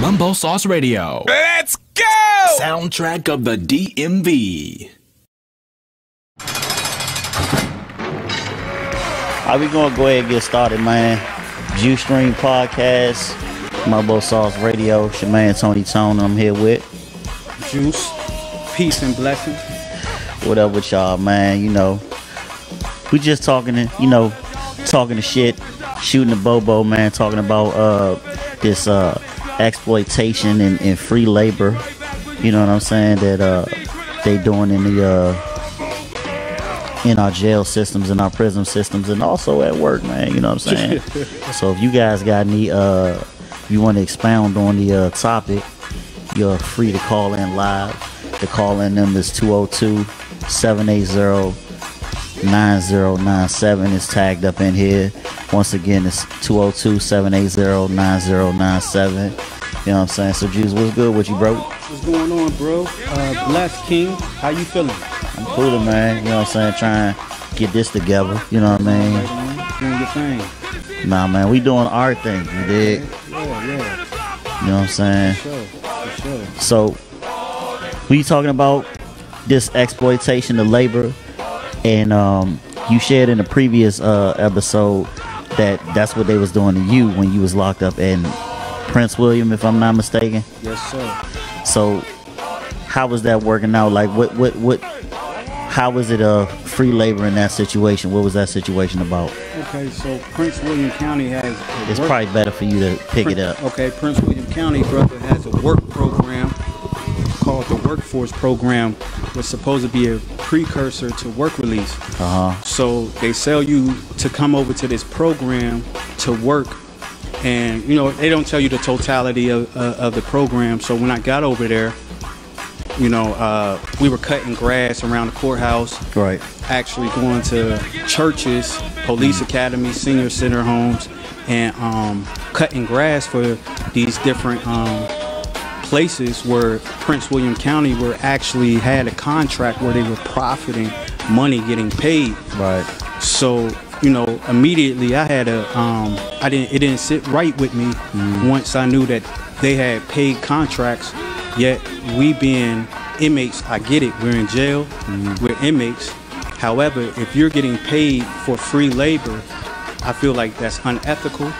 MUMBOSAUCE Radio. Let's go! Soundtrack of the DMV. All right, we gonna go ahead and get started, man. J.U.I.C.E podcast, MUMBOSAUCE Radio. It's your man Tony Tone. I'm here with Juice. Peace and blessings. What up with y'all, man? You know, we just talking to shit, shooting the bobo, man. Talking about this exploitation and free labor. You know what I'm saying? That they doing in our jail systems, in our prison systems, and also at work, man. You know what I'm saying? So if you guys got any, if you want to expound on the topic, you're free to call in live. The call in number is 202-780-9097. It's tagged up in here. Once again, it's 202-780-9097. You know what I'm saying? So, Juice, what's good with you, bro? What's going on, bro? Blessed King. How you feeling? I'm coolin', man. You know what I'm saying? Trying to get this together. You know what I mean? Right, man. Doing your thing. Nah, man. We doing our thing. You dig? Yeah. You know what I'm saying? For sure. So, we talking about this exploitation of labor, and you shared in the previous episode that's what they was doing to you when you was locked up in Prince William, if I'm not mistaken. Yes, sir. So, how was that working out? Like, how was it free labor in that situation? What was that situation about? Okay, so Prince William County has It's probably better for you to pick it up. Okay, Prince William County, brother, has a work program called the Workforce Program. Was supposed to be a precursor to work release. So they sell you to come over to this program to work, and you know they don't tell you the totality of the program. So when I got over there, you know, we were cutting grass around the courthouse, right? Actually going to churches, police academies, senior center homes, and cutting grass for these different places where Prince William County were actually had a contract where they were profiting money getting paid. Right. So, you know, immediately I had it didn't sit right with me once I knew that they had paid contracts, yet we being inmates, I get it, we're in jail, we're inmates. However, if you're getting paid for free labor, I feel like that's unethical.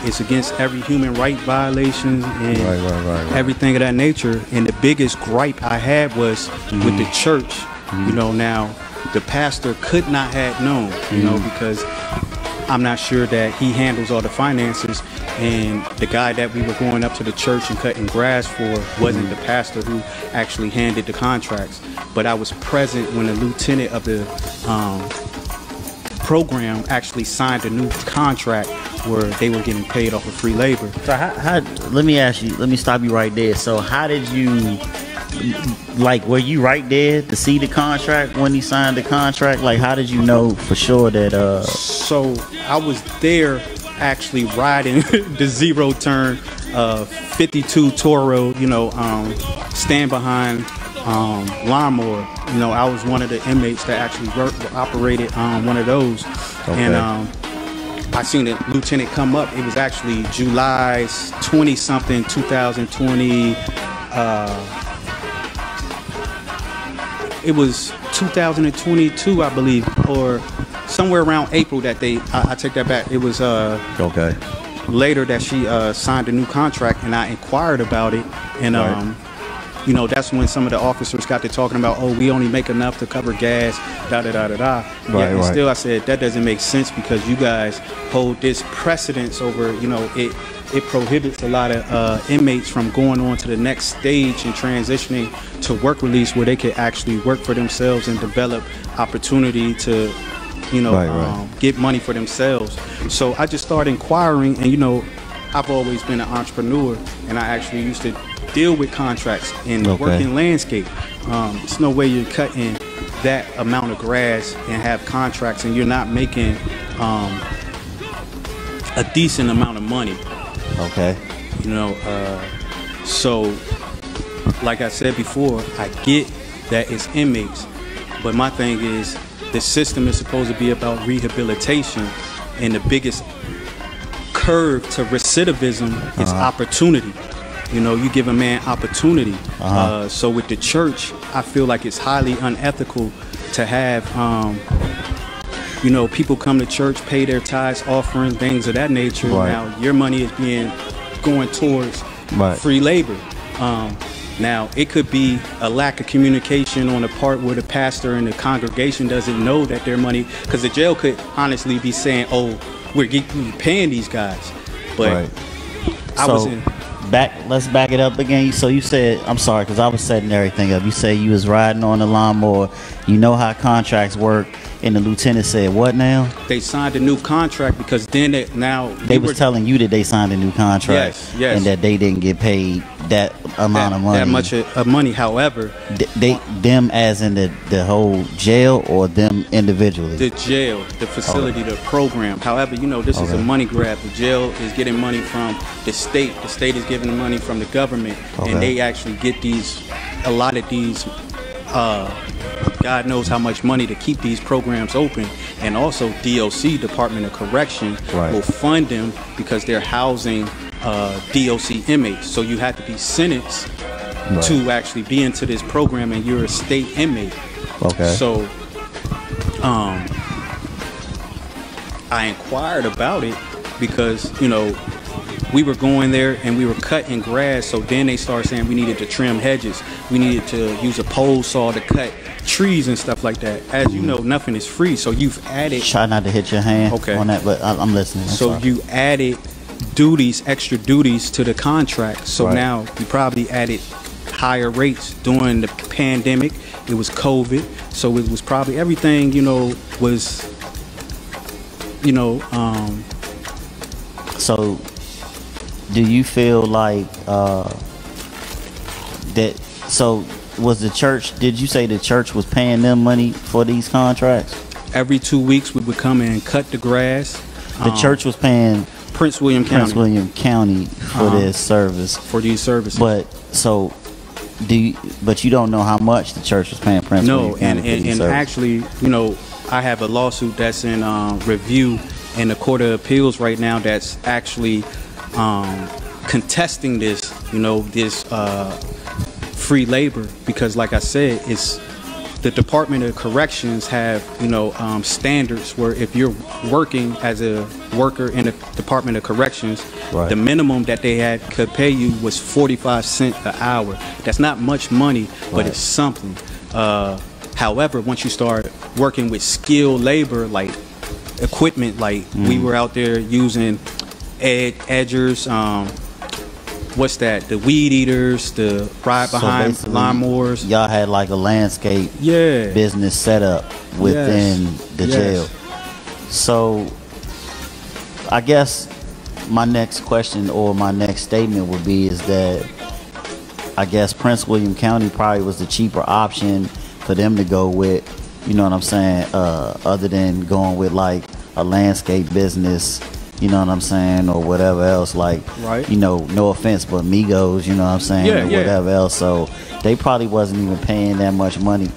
It's against every human right violation and right. everything of that nature. And the biggest gripe I had was with the church. You know, now the pastor could not have known, you know, because I'm not sure that he handles all the finances. And the guy that we were going up to the church and cutting grass for wasn't the pastor who actually handed the contracts. But I was present when the lieutenant of the program actually signed a new contract where they were getting paid off of free labor. So let me ask you, let me stop you right there. So how did you, like, were you right there to see the contract when he signed the contract? Like, how did you know for sure that So I was there actually riding the zero turn 52 Toro, you know, stand behind lawnmower. You know, I was one of the inmates that actually operated one of those. Okay. And I seen the lieutenant come up. It was actually July 20-something, 2020. It was 2022, I believe, or somewhere around April that I take that back. It was okay. Later that she signed a new contract, and I inquired about it, and you know, that's when some of the officers got to talking about, oh, we only make enough to cover gas, Right. Still, I said that doesn't make sense because you guys hold this precedence over, you know, it prohibits a lot of inmates from going on to the next stage and transitioning to work release where they could actually work for themselves and develop opportunity to, you know, get money for themselves. So I just started inquiring, and you know, I've always been an entrepreneur, and I actually used to deal with contracts in working landscape. There's no way you're cutting that amount of grass and have contracts and you're not making a decent amount of money. Okay. You know, so like I said before, I get that it's inmates, but my thing is the system is supposed to be about rehabilitation, and the biggest curve to recidivism is opportunity. You know, you give a man opportunity. So with the church, I feel like it's highly unethical to have, you know, people come to church, pay their tithes, offerings, things of that nature. Now your money is going towards free labor. Now, it could be a lack of communication on the part where the pastor and the congregation doesn't know that their money, because the jail could honestly be saying, oh, we're paying these guys. But let's back it up again. So you said, I'm sorry, because I was setting everything up. You say you was riding on the lawnmower. You know how contracts work. And the lieutenant said, what now? They signed a new contract because then they was telling you that they signed a new contract. Yes. And that they didn't get paid that amount of money. That much of money, however. Them as in the whole jail or them individually? The jail, the facility, the program. However, you know, this is a money grab. The jail is getting money from the state. The state is giving the money from the government. And they actually get a lot of these, God knows how much money to keep these programs open. And also DOC, Department of Correction, will fund them because they're housing DOC inmates. So you have to be sentenced to actually be into this program, and you're a state inmate. So I inquired about it because, you know, we were going there and we were cutting grass. So then they started saying we needed to trim hedges. We needed to use a pole saw to cut trees and stuff like that. As you know, nothing is free. So you've added... Try not to hit your hand on that, but I'm listening. So you added extra duties to the contract. So now you probably added higher rates during the pandemic. It was COVID. So it was probably everything, you know, was, you know... So do you feel like that... So was the church... Did you say the church was paying them money for these contracts? Every 2 weeks we would come in and cut the grass. The church was paying... Prince William County for this service. For these services. But so... But you don't know how much the church was paying Prince William County for these services. Actually, you know, I have a lawsuit that's in review in the Court of Appeals right now that's actually contesting this, you know, this free labor, because like I said, it's the Department of Corrections have, you know, standards where if you're working as a worker in the Department of Corrections, the minimum that they could pay you was 45 cents an hour. That's not much money, but it's something. However, once you start working with skilled labor, like equipment, like we were out there using edgers, what's that? The weed eaters, the ride behind lawnmowers. Y'all had like a landscape business set up within the jail. So I guess my next question or my next statement would be is that I guess Prince William County probably was the cheaper option for them to go with, you know what I'm saying, other than going with like a landscape business, you know what I'm saying, or whatever else, like, you know, no offense, but Migos, you know what I'm saying, or whatever else. So they probably wasn't even paying that much money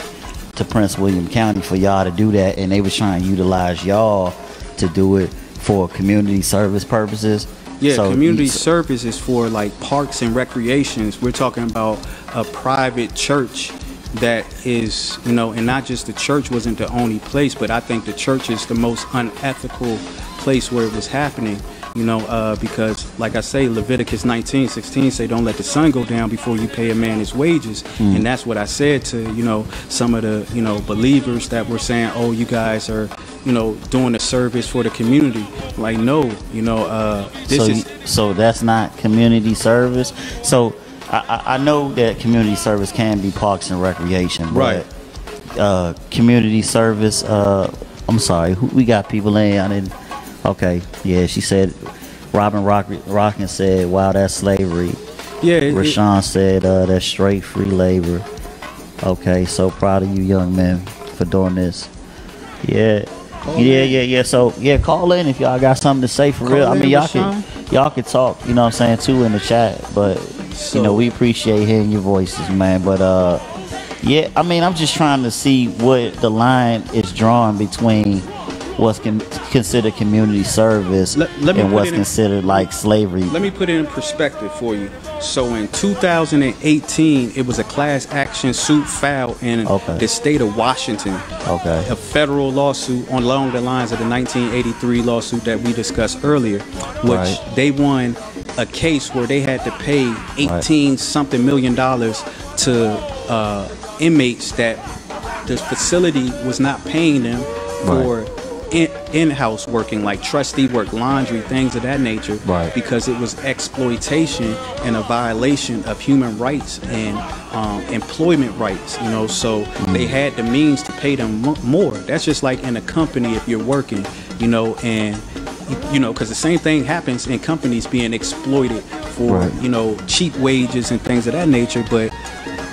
to Prince William County for y'all to do that, and they was trying to utilize y'all to do it for community service purposes. So community service is for like parks and recreations. We're talking about a private church that is, you know, and not just the church wasn't the only place, but I think the church is the most unethical place where it was happening, you know, because like I say, Leviticus 19:16 say don't let the sun go down before you pay a man his wages. And that's what I said to, you know, some of the, you know, believers that were saying, oh, you guys are, you know, doing a service for the community. Like, no, you know, so that's not community service. So I know that community service can be parks and recreation, but community service, I'm sorry, we got people in, I didn't. Okay, yeah, she said, Robin Rockin said, wow, that's slavery. Yeah. Rashawn said, that's straight free labor. Okay, so proud of you young men for doing this. Yeah. So, yeah, call in if y'all got something to say for real. I mean, y'all can talk, you know what I'm saying, too, in the chat. But, you know, we appreciate hearing your voices, man. But, yeah, I mean, I'm just trying to see what the line is drawn between what's considered community service and what's considered like slavery. Let me put it in perspective for you. So in 2018, it was a class action suit filed in the state of Washington. A federal lawsuit along the lines of the 1983 lawsuit that we discussed earlier, which they won a case where they had to pay 18-something million to inmates that the facility was not paying them for in-house working, like trustee work, laundry, things of that nature, because it was exploitation and a violation of human rights and employment rights, you know. So they had the means to pay them more. That's just like in a company if you're working, you know, and you know, because the same thing happens in companies being exploited for you know, cheap wages and things of that nature. But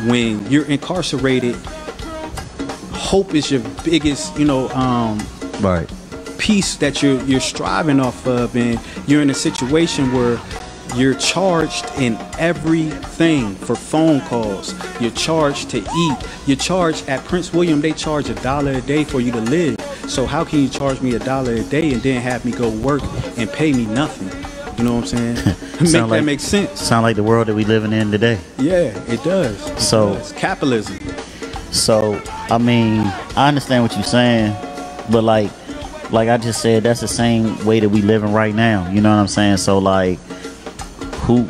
when you're incarcerated, hope is your biggest, you know, piece that you're striving off of, and you're in a situation where you're charged in everything. For phone calls, you're charged to eat, you're charged at Prince William, they charge $1 a day for you to live. So how can you charge me $1 a day and then have me go work and pay me nothing? You know what I'm saying? That makes sense. Sound like the world that we living in today. Yeah, it does. It's capitalism. So I mean, I understand what you're saying, but like I just said, that's the same way that we living right now. You know what I'm saying? So like, who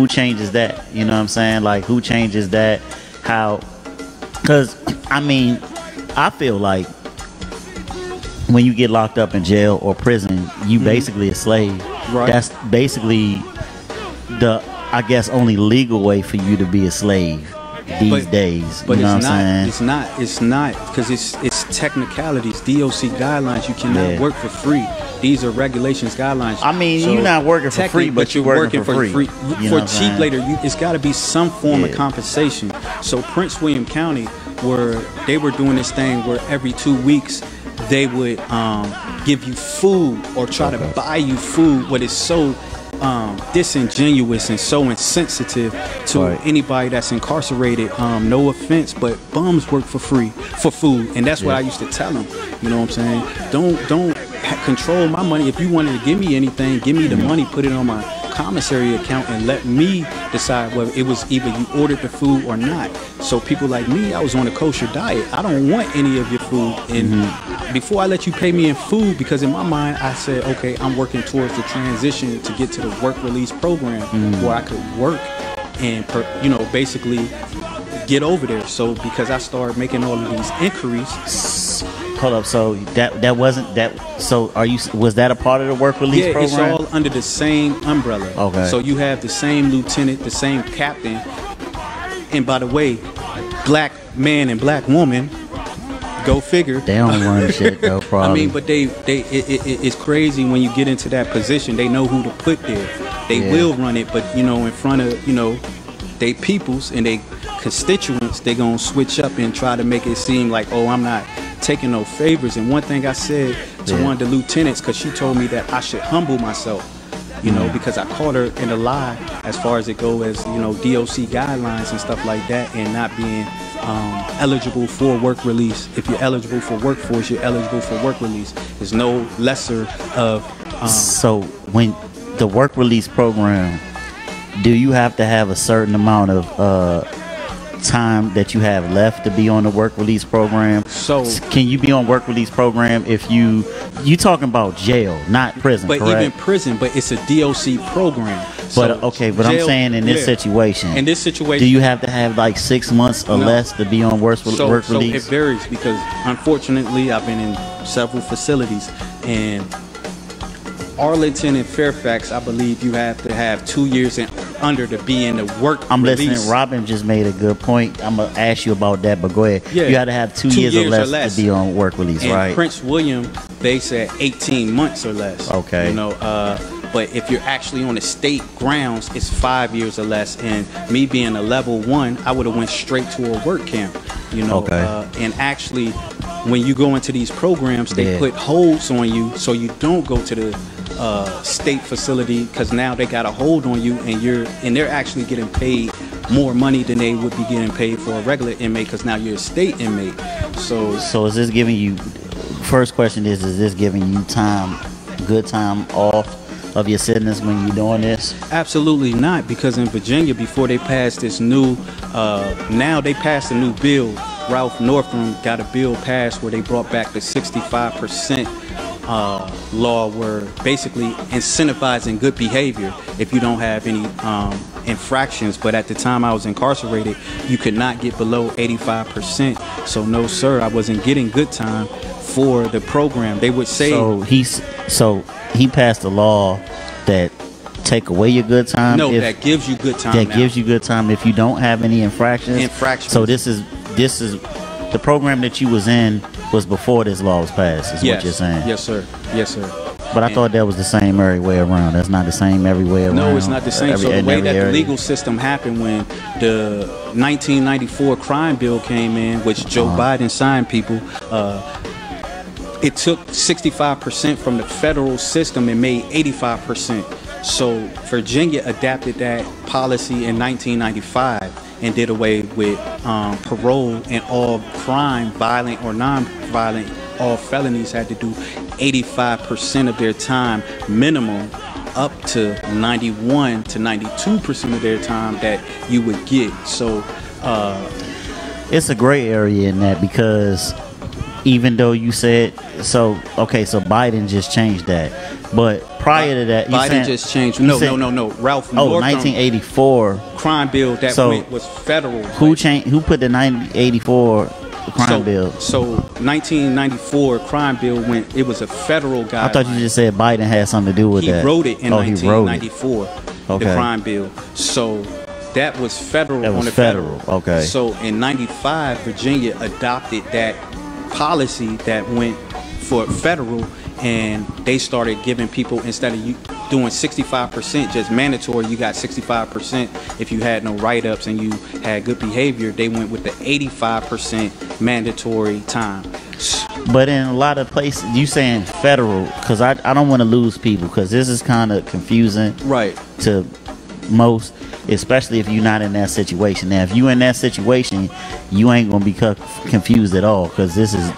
changes that? You know what I'm saying? Like, who changes that? How? Because I mean, I feel like when you get locked up in jail or prison, you basically a slave. That's basically the, I guess, only legal way for you to be a slave these days. But you know what I'm saying? It's not, because it's technicalities, DOC guidelines. You cannot work for free. These are regulations, guidelines. I mean, so you're not working for free, but you're working for free. For cheap labor, it's got to be some form of compensation. So Prince William County, where they were doing this thing where every 2 weeks they would give you food or try to buy you food, what is so disingenuous and so insensitive to anybody that's incarcerated. No offense, but bums work for free for food, and that's what I used to tell them. You know what I'm saying? Don't control my money. If you wanted to give me anything, give me the money, put it on my commissary account, and let me decide whether it was either you ordered the food or not. So people like me, I was on a kosher diet. I don't want any of your food. And before I let you pay me in food, because in my mind I said, okay, I'm working towards the transition to get to the work release program where I could work and you know, basically get over there. So because I started making all of these inquiries. Hold up, so that wasn't that. So was that a part of the work release program? Yeah, it's all under the same umbrella. Okay. So you have the same lieutenant, the same captain, and by the way, black man and black woman. Go figure. They don't run shit though, probably. I mean, but it's crazy when you get into that position. They know who to put there. They will run it, but you know, in front of, you know, they peoples and they constituents, they gonna switch up and try to make it seem like, oh, I'm not taking no favors. And one thing I said to one of the lieutenants, because she told me that I should humble myself, you know, because I caught her in a lie as far as it go as, you know, DOC guidelines and stuff like that, and not being eligible for work release. If you're eligible for workforce, you're eligible for work release. There's no lesser of so when the work release program, do you have to have a certain amount of time that you have left to be on the work release program? So can you be on work release program if you talking about jail, not prison? But correct? Even prison, but it's a DOC program. But okay, but jail, I'm saying in this situation. In this situation, do you have to have like 6 months or less to be on work release? So it varies, because unfortunately I've been in several facilities, and Arlington and Fairfax, I believe you have to have 2 years and under to be in the work I'm release. Listening. Robin just made a good point. I'm gonna ask you about that, but go ahead. Yeah. You had to have 2 years or less to be on work release, and right? Prince William, they said 18 months or less. Okay. You know, but if you're actually on the state grounds, it's 5 years or less. And me being a level 1, I would have went straight to a work camp. You know, and actually, when you go into these programs, they put holds on you so you don't go to the state facility, because now they got a hold on you, and they're actually getting paid more money than they would be getting paid for a regular inmate, because now you're a state inmate. So is this giving you first question is this giving you good time off of your sentence when you're doing this? Absolutely not, because in Virginia, before they passed this new, now they passed a new bill. Ralph Northam got a bill passed where they brought back the 65% law, where basically incentivizing good behavior if you don't have any infractions. But at the time I was incarcerated, you could not get below 85%. So no, sir, I wasn't getting good time for the program. They would say he passed a law that take away your good time. No, that gives you good time. That gives you good time if you don't have any infractions. So this is the program that you was in was before this law was passed. Is what you're saying? Yes, sir. Yes, sir. But I thought that was the same every way around. That's not the same every way around. No, it's not the same. So the way that the legal system happened when the 1994 crime bill came in, which Joe Biden signed, people, it took 65% from the federal system and made 85%. So Virginia adapted that policy in 1995 and did away with parole, and all crime, violent or non-violent, all felonies had to do 85% of their time minimum, up to 91 to 92% of their time that you would get. So it's a gray area in that, because even though you said so Biden just changed that, but prior to that, Biden just changed. No. Ralph Northam. 1984 crime bill that was federal. Who changed? Who put the 1984 crime bill? So 1994 crime bill it was a federal guideline. I thought you just said Biden had something to do with that. He wrote it in 1994. Okay. The crime bill. So that was federal. That was on the federal. Okay. So in 95, Virginia adopted that policy that went for federal, and they started giving people, instead of you doing 65% just mandatory, you got 65% if you had no write-ups and you had good behavior. They went with the 85% mandatory time. But in a lot of places, you saying federal, because I don't want to lose people, because this is kind of confusing, right, to most, especially if you're not in that situation. Now, if you in that situation, you ain't gonna be confused at all, because this is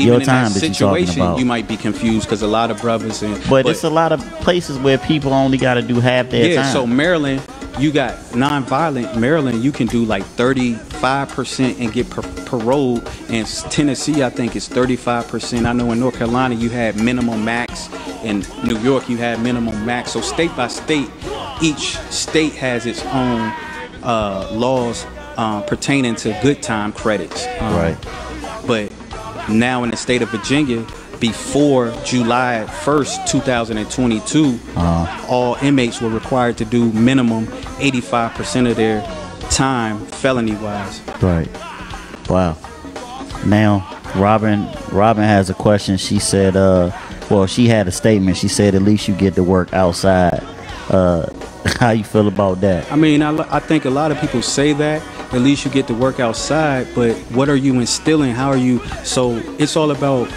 your time that you're talking about. You might be confused because a lot of brothers but it's a lot of places where people only got to do half their time. So Maryland, you got non-violent. Maryland, you can do like 35% and get paroled. And Tennessee, I think, is 35%. I know in North Carolina you had minimum max. In New York, you had minimum max. So state by state, each state has its own laws pertaining to good time credits. Right. But now in the state of Virginia, before July 1st, 2022, all inmates were required to do minimum 85% of their time felony-wise. Right. Wow. Now, Robin has a question. She said, she had a statement. She said, at least you get to work outside. How you feel about that? I mean, I think a lot of people say that, at least you get to work outside, but what are you instilling? How are you? So it's all about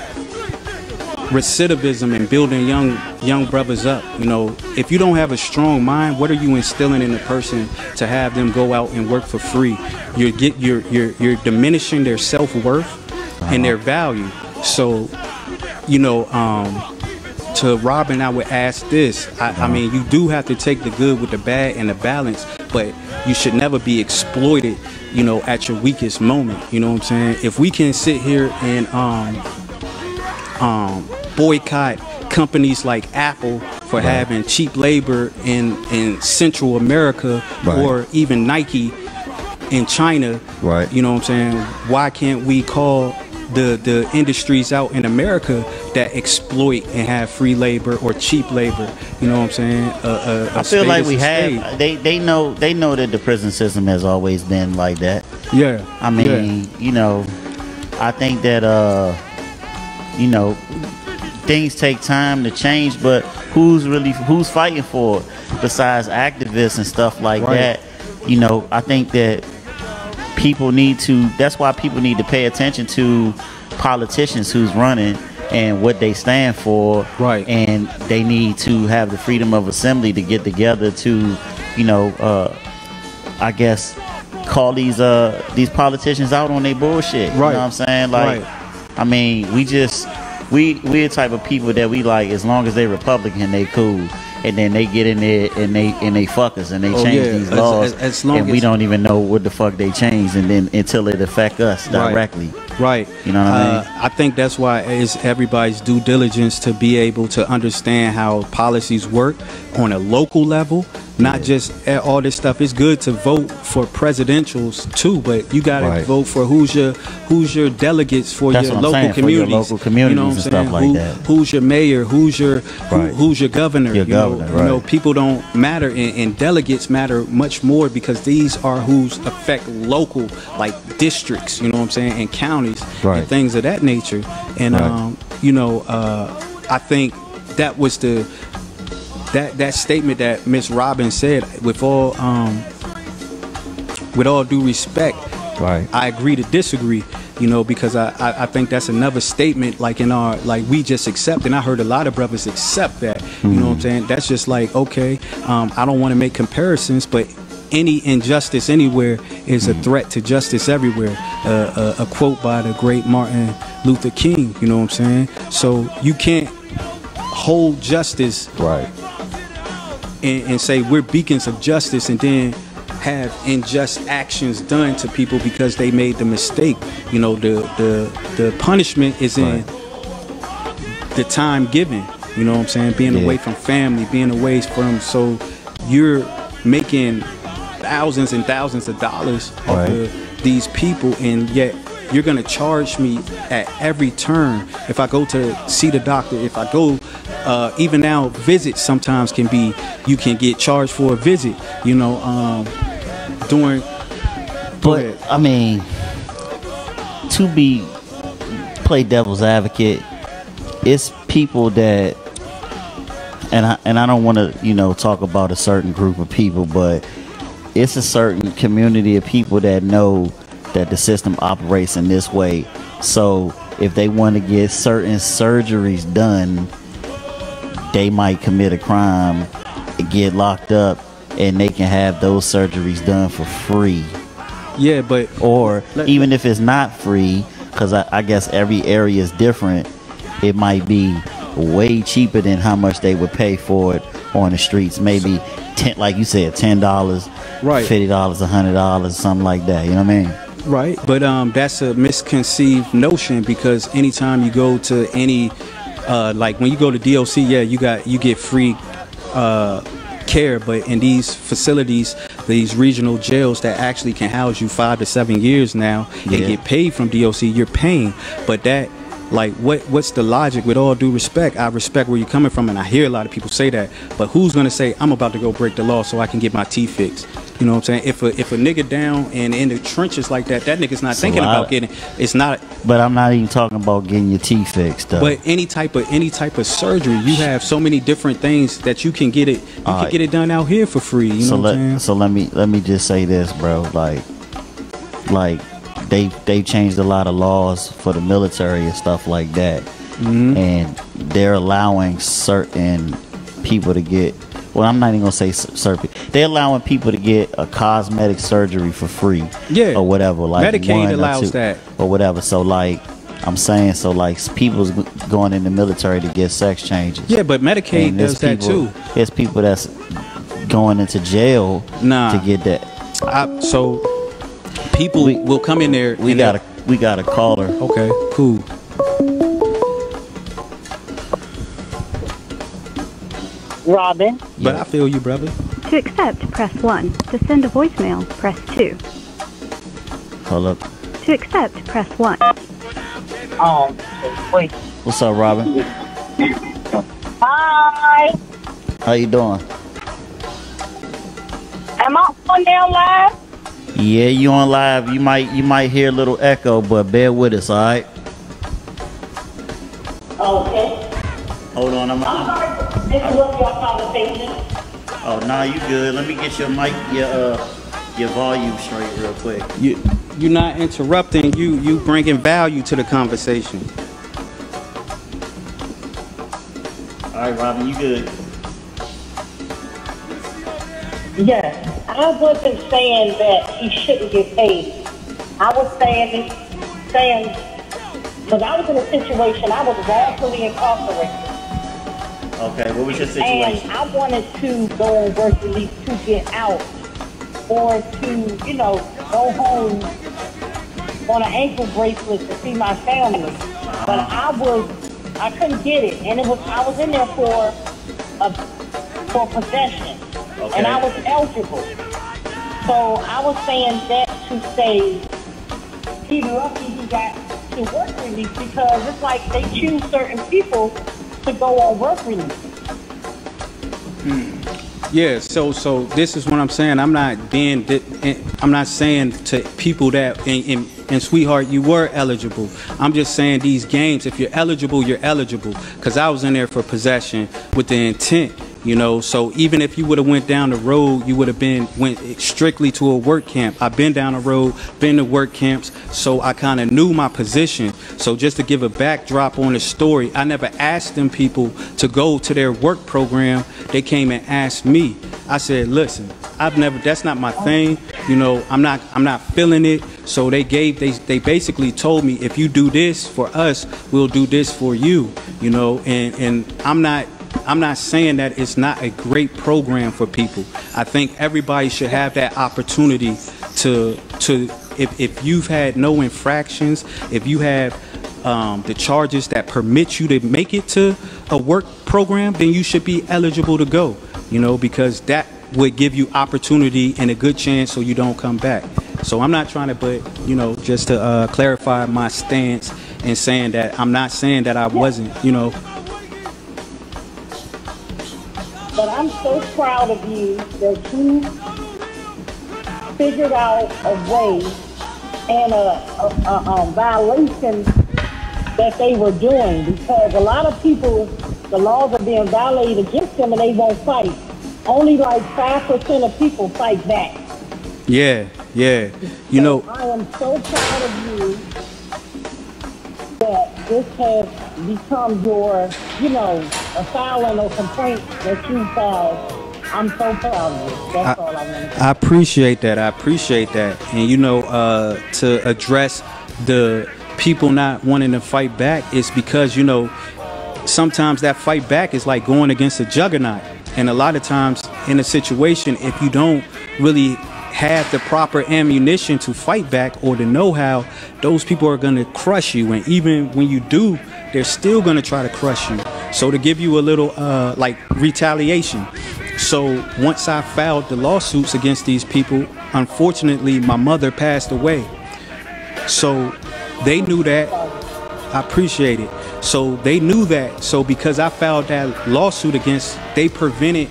recidivism and building young brothers up. You know, if you don't have a strong mind, what are you instilling in a person to have them go out and work for free? You're diminishing their self-worth and their value. So, you know, to Robin, I would ask this. I mean, you do have to take the good with the bad and the balance, but you should never be exploited, you know, at your weakest moment. You know what I'm saying? If we can sit here and boycott companies like Apple for having cheap labor in Central America, or even Nike in China, you know what I'm saying? Why can't we call the industries out in America that exploit and have free labor or cheap labor? You know what I'm saying? I feel like we have. They know that the prison system has always been like that. Yeah. I mean, you know, I think that you know, things take time to change, but who's fighting for it besides activists and stuff like that? You know, I think that that's why people need to pay attention to politicians who's running and what they stand for. Right. And they need to have the freedom of assembly to get together to, you know, I guess call these politicians out on their bullshit. Right. You know what I'm saying? Like, I mean, we just we the type of people that we like. As long as they Republican, they cool. And then they get in there and they fuck us and they change these laws, as long and we don't even know what the fuck they changed, and then until it affect us directly. Right. You know what I mean? I think that's why it's everybody's due diligence to be able to understand how policies work on a local level, not just all this stuff. It's good to vote for presidentials too, but you got to vote for who's your delegates for your local communities. For your local communities, you know what I'm and saying? Stuff like that. Who's your mayor? Who's your governor? You know, people don't matter, and delegates matter much more because these are who's affect local, like districts. You know what I'm saying? And counties and things of that nature. And I think that was that statement that Miss Robin said. With all due respect, I agree to disagree. You know, because I think that's another statement like in our, like we just accept, and I heard a lot of brothers accept that. You know what I'm saying? That's just like, okay, I don't want to make comparisons, but any injustice anywhere is a threat to justice everywhere. A quote by the great Martin Luther King. You know what I'm saying? So you can't hold justice and say we're beacons of justice and then have unjust actions done to people because they made the mistake. You know, the punishment is in the time given. You know what I'm saying? Being away from family, being away from, so you're making thousands and thousands of dollars off of these people, and yet you're gonna charge me at every turn. If I go to see the doctor, if I go even now, visits sometimes can be, you can get charged for a visit, you know, during. But I mean, to play devil's advocate, it's people that, and I don't want to, you know, talk about a certain group of people, but it's a certain community of people that know that the system operates in this way. So if they want to get certain surgeries done, they might commit a crime, get locked up, and they can have those surgeries done for free. Yeah, but or even if it's not free, because I guess every area is different, it might be way cheaper than how much they would pay for it on the streets. Maybe like you said, $10, $50, $100, something like that. You know what I mean? Right, but that's a misconceived notion, because anytime you go to any, like when you go to DOC, you get free care, but in these facilities, these regional jails that actually can house you 5 to 7 years now and get paid from DOC, you're paying. But that, like, what's the logic? With all due respect, I respect where you're coming from, and I hear a lot of people say that, but who's gonna say I'm about to go break the law so I can get my teeth fixed? You know what I'm saying? If a nigga down and in the trenches like that nigga's not thinking about getting, it's not. But I'm not even talking about getting your teeth fixed though. But any type of surgery, you have so many different things that you can get it. You can get it done out here for free. You know what I'm saying? So let me just say this, bro. Like they changed a lot of laws for the military and stuff like that, and they're allowing certain people to get. Well, I'm not even gonna say certain. They're allowing people to get a cosmetic surgery for free, or whatever. Like Medicaid allows that, or whatever. So like, I'm saying, so like people's going in the military to get sex changes. Yeah, but Medicaid does that too. There's people that's going into jail to get that. So people will come in there. We got a caller. Okay, cool. Robin. But I feel you, brother. To accept, press 1. To send a voicemail, press 2. Hold up. To accept, press 1. Wait. What's up, Robin? Hi. How you doing? Am I on there live? Yeah, you on live. You might hear a little echo, but bear with us, all right? Okay. Hold on, I'm sorry to interrupt your conversation. Oh, nah, you good. Let me get your mic, your volume straight real quick. You're not interrupting. You bringing value to the conversation. All right, Robin, you good? Yes, I wasn't saying that he shouldn't get paid. I was saying Because I was in a situation, I was wrongfully incarcerated. Okay, what was your situation? And I wanted to go on work release to get out, or to, you know, go home on an ankle bracelet to see my family. But I couldn't get it, and I was in there for possession, and I was eligible. So I was saying that to say he's lucky he got to work release, because it's like they choose certain people to go on work release. Yeah, so this is what I'm saying. I'm not saying to people that, and sweetheart, you were eligible. I'm just saying these games, if you're eligible, you're eligible. Because I was in there for possession with the intent, you know. So even if you would have went down the road, you would have went strictly to a work camp. I've been down the road, been to work camps, so I kind of knew my position. So just to give a backdrop on the story, I never asked them people to go to their work program. They came and asked me. I said, listen, that's not my thing. You know, I'm not feeling it. So they basically told me, if you do this for us, we'll do this for you. You know, and I'm not saying that it's not a great program for people. I think everybody should have that opportunity to if you've had no infractions, if you have the charges that permit you to make it to a work program, then you should be eligible to go, you know, because that would give you opportunity and a good chance so you don't come back. So I'm not trying to, but, you know, just to clarify my stance and saying that I'm not saying that I wasn't, you know. But I'm so proud of you that you figured out a way and a violation that they were doing, because a lot of people, the laws are being violated against them and they won't fight. Only like 5% of people fight back. Yeah. You know, I am so proud of you that this has become your, you know, a filing or complaint that you filed. I'm so proud of you. That's all I want to say. I appreciate that. And, you know, to address the people not wanting to fight back, is because, you know, sometimes that fight back is like going against a juggernaut. And a lot of times in a situation, if you don't really have the proper ammunition to fight back or the know-how, those people are going to crush you. And even when you do, they're still going to try to crush you. So to give you a little like retaliation. So once I filed the lawsuits against these people, unfortunately, my mother passed away. So they knew that. I appreciate it. So they knew that. So because I filed that lawsuit against, they prevented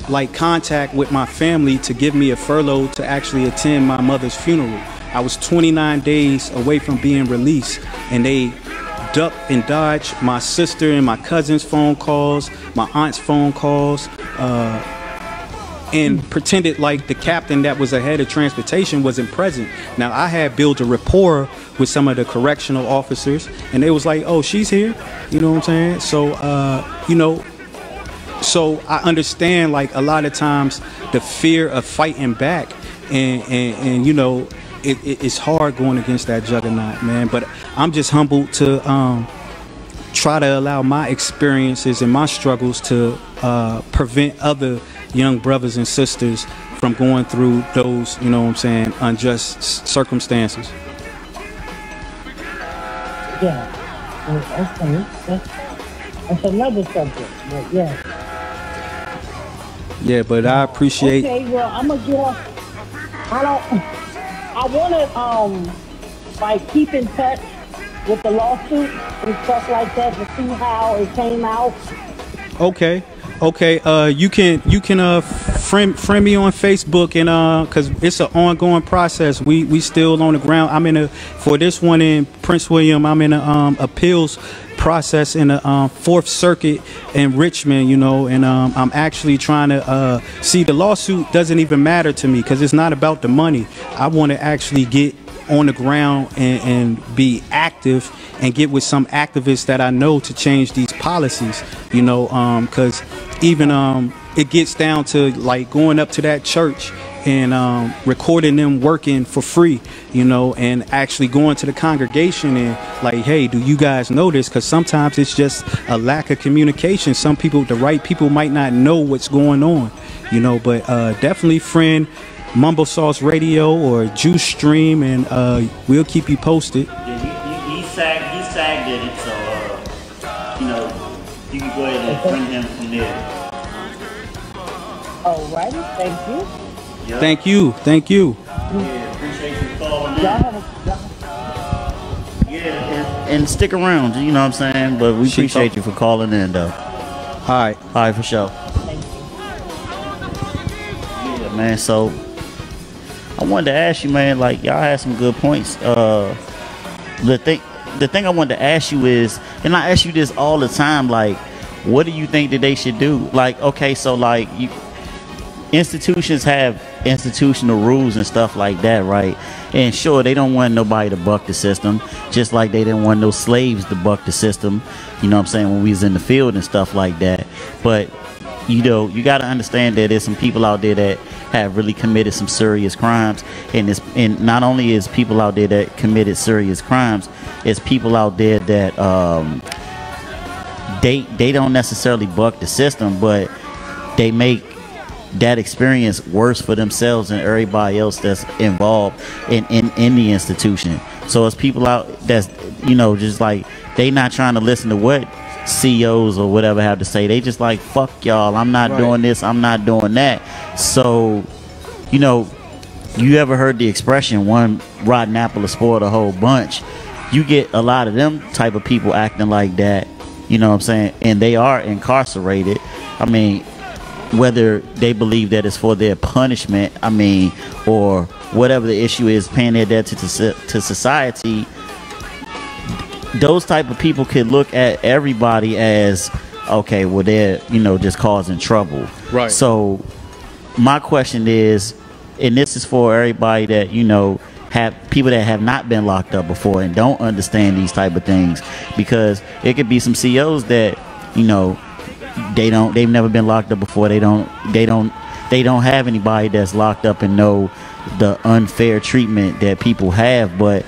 like contact with my family to give me a furlough to actually attend my mother's funeral. I was 29 days away from being released, and they ducked and dodged my sister and my cousin's phone calls, my aunt's phone calls, and pretended like the captain that was ahead of transportation wasn't present. Now, I had built a rapport with some of the correctional officers, and they was like, oh, she's here, you know what I'm saying? So, you know, so I understand, like, a lot of times the fear of fighting back, and you know, it's hard going against that juggernaut, man. But I'm just humbled to try to allow my experiences and my struggles to prevent other young brothers and sisters from going through those, you know what I'm saying, unjust circumstances. Yeah, that's another subject, but yeah. Yeah, but I appreciate. Okay, well, I'm gonna get off. I wanna like keep in touch with the lawsuit and stuff like that to see how it came out. Okay. You can friend me on Facebook, and cause it's an ongoing process. We still on the ground. I'm in for this one in Prince William. I'm in a appeals process in the 4th Circuit in Richmond, you know, and I'm actually trying to see, the lawsuit doesn't even matter to me because it's not about the money. I want to actually get on the ground and be active and get with some activists that I know to change these policies, you know, because even it gets down to like going up to that church and recording them working for free, you know, and actually going to the congregation and like, hey, do you guys know this? Because sometimes it's just a lack of communication. Some people, the right people, might not know what's going on, you know. But definitely friend MUMBOSAUCE Radio or Juice Stream, and we'll keep you posted. Yeah, he sagged in it, so you know, you can go ahead and friend him from there. Alrighty, thank you. Yep. Thank you. Yeah, appreciate you calling in. Y'all have Yeah, and stick around, you know what I'm saying? But we appreciate you for calling in, though. All right, for sure. thank you. Yeah, man, so I wanted to ask you, man, like, y'all had some good points. The thing I wanted to ask you is, and I ask you this all the time, like, what do you think that they should do? Like, okay, so like institutions have institutional rules and stuff like that, right? And sure, they don't want nobody to buck the system, just like they didn't want no slaves to buck the system, you know what I'm saying, when we was in the field and stuff like that. But you know, you got to understand that there's some people out there that have really committed some serious crimes, and not only is people out there that committed serious crimes, it's people out there that they don't necessarily buck the system, but they make that experience worse for themselves and everybody else that's involved in the institution. So it's people out that's, you know, just like, they not trying to listen to what CEOs or whatever have to say. They just like, fuck y'all, I'm not doing this, I'm not doing that. So, you know, you ever heard the expression, one rotten apple will spoil the whole bunch? You get a lot of them type of people acting like that, you know what I'm saying, and they are incarcerated. I mean, whether they believe that it's for their punishment, I mean, or whatever the issue is, paying their debt to society, those type of people could look at everybody as, okay, well, they're, you know, just causing trouble. Right. So my question is, and this is for everybody that, you know, have people that have not been locked up before and don't understand these type of things, because it could be some CEOs that, you know, they've never been locked up before. They don't have anybody that's locked up and know the unfair treatment that people have. But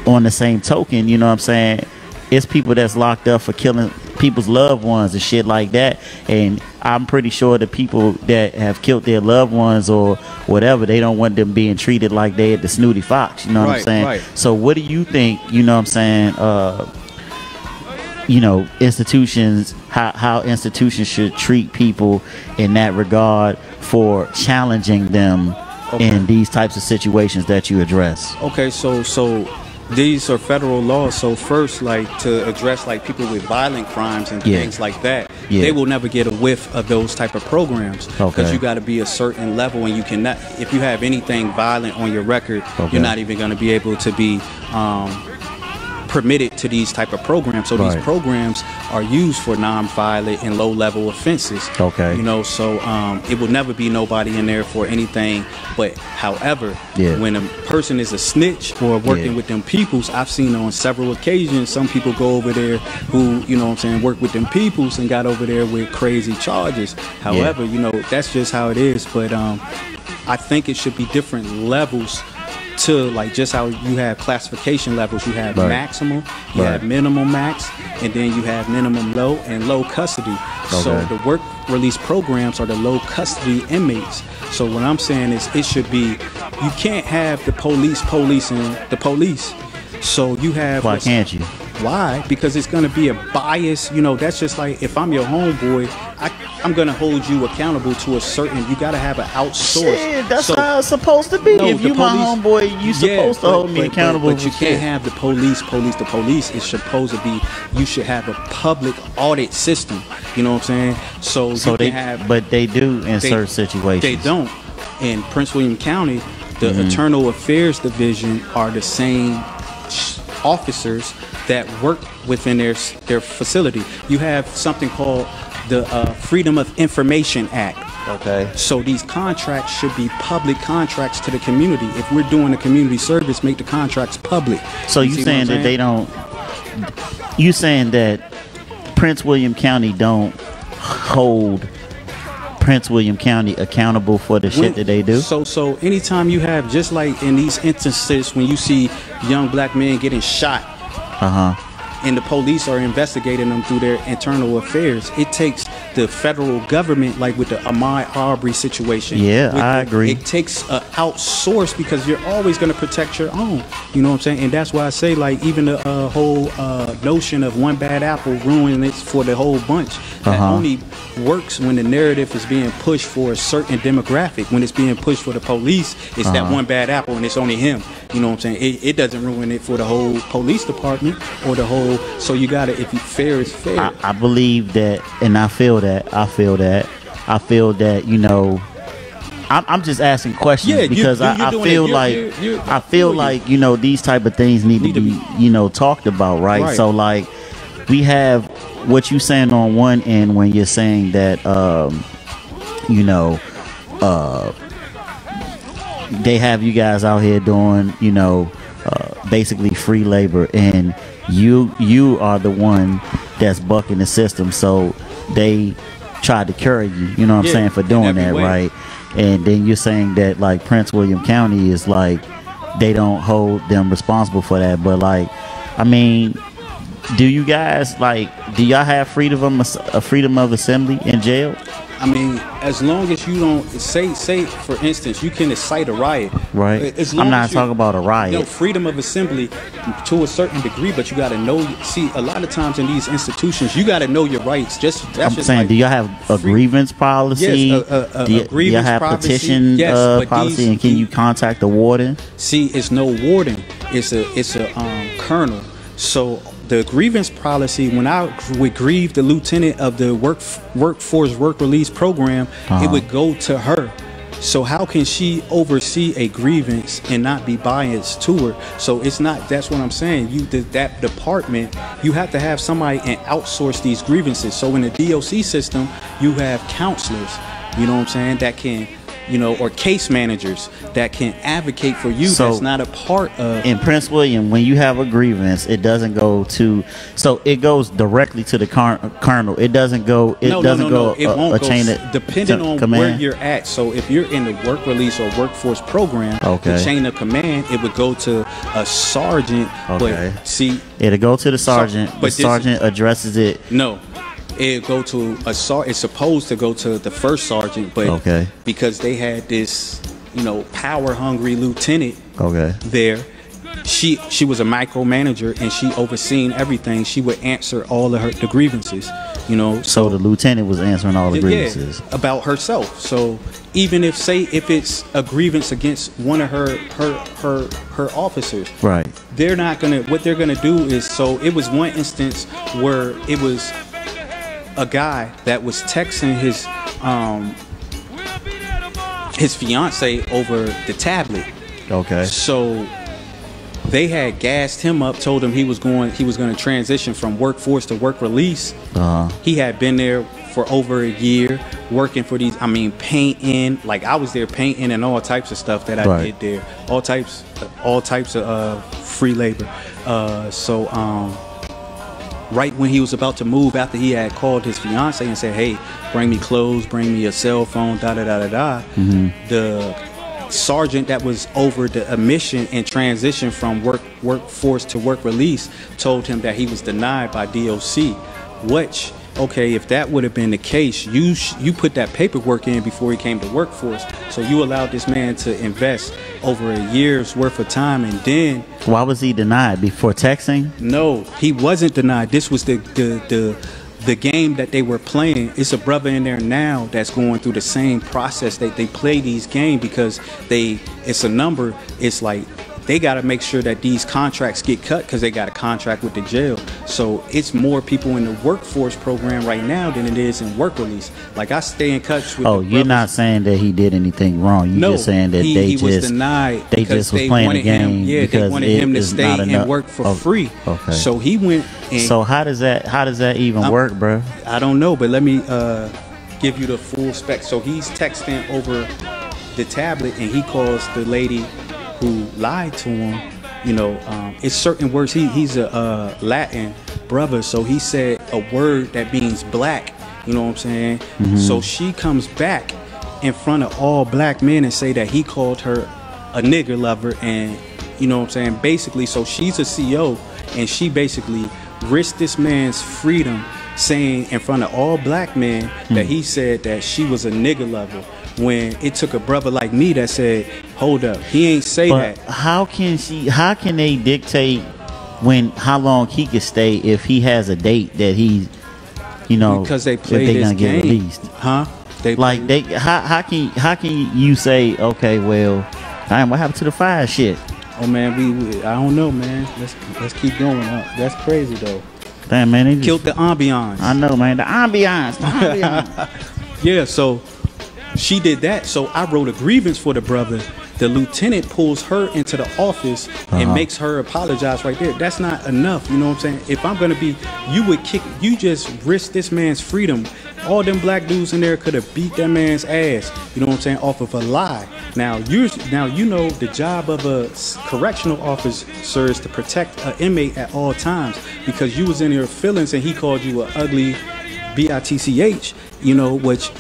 on the same token, you know what I'm saying, it's people that's locked up for killing people's loved ones and shit like that. And I'm pretty sure the people that have killed their loved ones or whatever, they don't want them being treated like they at the Snooty Fox, you know what I'm saying? Right. So what do you think, you know what I'm saying, you know, institutions, how institutions should treat people in that regard for challenging them in these types of situations that you address? Okay, so these are federal laws. So first, like, to address like people with violent crimes and things like that, they will never get a whiff of those type of programs, because you got to be a certain level, and you cannot, if you have anything violent on your record, you're not even going to be able to be permitted to these type of programs. So these programs are used for non-violent and low-level offenses. You know, so it will never be nobody in there for anything. But however, when a person is a snitch or working with them peoples, I've seen on several occasions some people go over there who, you know what I'm saying, work with them peoples and got over there with crazy charges. However, you know, that's just how it is. But I think it should be different levels to, like, just how you have classification levels. You have maximum, you have minimum max, and then you have minimum low and low custody. So the work release programs are the low custody inmates. So what I'm saying is, it should be, you can't have the police policing the police. So you have, why can't you? Why? Because it's going to be a bias. You know, that's just like, if I'm your homeboy, I'm going to hold you accountable to a certain, you got to have an outsource. Shit, that's how it's supposed to be. No, if you my homeboy, you supposed to hold me accountable. But you can't have the police police the police. It's supposed to be, you should have a public audit system. You know what I'm saying? So you they can have, but they do in certain situations. They don't. In Prince William County, the Internal Affairs Division are the same officers that work within their facility. You have something called the Freedom of Information Act. So these contracts should be public contracts to the community. If we're doing a community service, make the contracts public. So you saying that they don't, you saying that Prince William County don't hold Prince William County accountable for the shit that they do? So anytime you have, just like in these instances when you see young black men getting shot, and the police are investigating them through their internal affairs, it takes the federal government, like with the Ahmaud Arbery situation. Yeah, I agree. It takes a outsource, because you're always going to protect your own. You know what I'm saying? And that's why I say, like, even the whole notion of one bad apple ruining it for the whole bunch. That only works when the narrative is being pushed for a certain demographic. When it's being pushed for the police, it's that one bad apple and it's only him. You know what I'm saying? It doesn't ruin it for the whole police department or the whole. So you gotta, if you fair is fair. I believe that, and I feel that. I feel that. You know, I'm just asking questions because I feel like you know, these type of things need to be, you know, talked about, right? So like, we have what you saying on one end when you're saying that you know, they have you guys out here doing, you know, basically free labor, and you are the one that's bucking the system, so they tried to curry you know what I'm saying, for doing that, right? And then you're saying that like Prince William County is like, they don't hold them responsible for that, but like, I mean, do you guys, like, do y'all have freedom of assembly in jail? I mean, as long as you don't say for instance, you can incite a riot, right? I'm not talking about a riot. You know, freedom of assembly to a certain degree, but you got to know. See, a lot of times in these institutions, you got to know your rights. I'm saying, like, do y'all have a grievance policy? Yes, do y'all have petition policy? And can you contact the warden? See, it's no warden. It's a colonel. So the grievance policy, when I would grieve the lieutenant of the workforce work release program, it would go to her. So how can she oversee a grievance and not be biased to her? So it's not, that's what I'm saying. That department, you have to have somebody and outsource these grievances. So in the DOC system, you have counselors, you know what I'm saying, that can, you know, or case managers that can advocate for you. So that's not a part of. In Prince William, when you have a grievance, it doesn't go to, so it goes directly to the colonel. It doesn't go. It doesn't go. It won't go. Chain depending on command. Where you're at. So if you're in the work release or workforce program, the chain of command, it would go to a sergeant. Okay. But see, it'll go to the sergeant. But the sergeant addresses it. No. It go to a it's supposed to go to the first sergeant, but because they had this, you know, power hungry lieutenant there, she was a micromanager and she overseen everything. She would answer all of the grievances, you know. So the lieutenant was answering all the grievances about herself. So even if it's a grievance against one of her officers, right? They're not gonna. What they're gonna do is, so it was one instance where it was a guy that was texting his fiance over the tablet. Okay. So they had gassed him up, told him he was going to transition from workforce to work release. He had been there for over a year working for these, I mean, painting, like I was there painting and all types of stuff that I did there. All types of free labor. Right when he was about to move, after he had called his fiance and said, "Hey, bring me clothes, bring me a cell phone, the sergeant that was over the admission and transition from workforce to work release told him that he was denied by DOC, which, okay, if that would have been the case, you put that paperwork in before he came to workforce. So you allowed this man to invest over a year's worth of time, and then why was he denied? Before texting? No, he wasn't denied. This was the game that they were playing. It's a brother in there now that's going through the same process. They play these games because it's a number. It's like they got to make sure that these contracts get cut because they got a contract with the jail. So it's more people in the workforce program right now than it is in work release. Like I stay in touch with. Oh, you're not saying that he did anything wrong. You're just saying that he was denied. They just was playing the game. They wanted him to stay and work for free. Okay. So he went. So how does that even work, bro? I don't know, but let me give you the full spec. So he's texting over the tablet, and he calls the lady who lied to him. You know, it's certain words. He's a Latin brother, so he said a word that means black, You know what I'm saying? So she comes back in front of all black men and say that he called her a nigger lover, and you know what I'm saying? Basically, so she's a CO, and she basically risked this man's freedom, saying in front of all black men that he said that she was a nigger lover, when it took a brother like me that said, hold up, he ain't say But that. how can they dictate how long he could stay if he has a date that he, Because they play if they this gonna get game. released? Huh? How can you say, okay, well, damn, what happened to the fire shit? Oh man, I don't know, man. Let's keep going. That's crazy though. Damn, man, they just Killed the ambiance. I know, man, the ambiance. Yeah, so she did that. So I wrote a grievance for the brother. The lieutenant pulls her into the office and makes her apologize right there. That's not enough, you know what I'm saying? If I'm gonna be, you just risk this man's freedom. All them black dudes in there could have beat that man's ass, you know what I'm saying, off of a lie. Now you know the job of a correctional officer is to protect an inmate at all times, because you was in your feelings and he called you an ugly bitch, which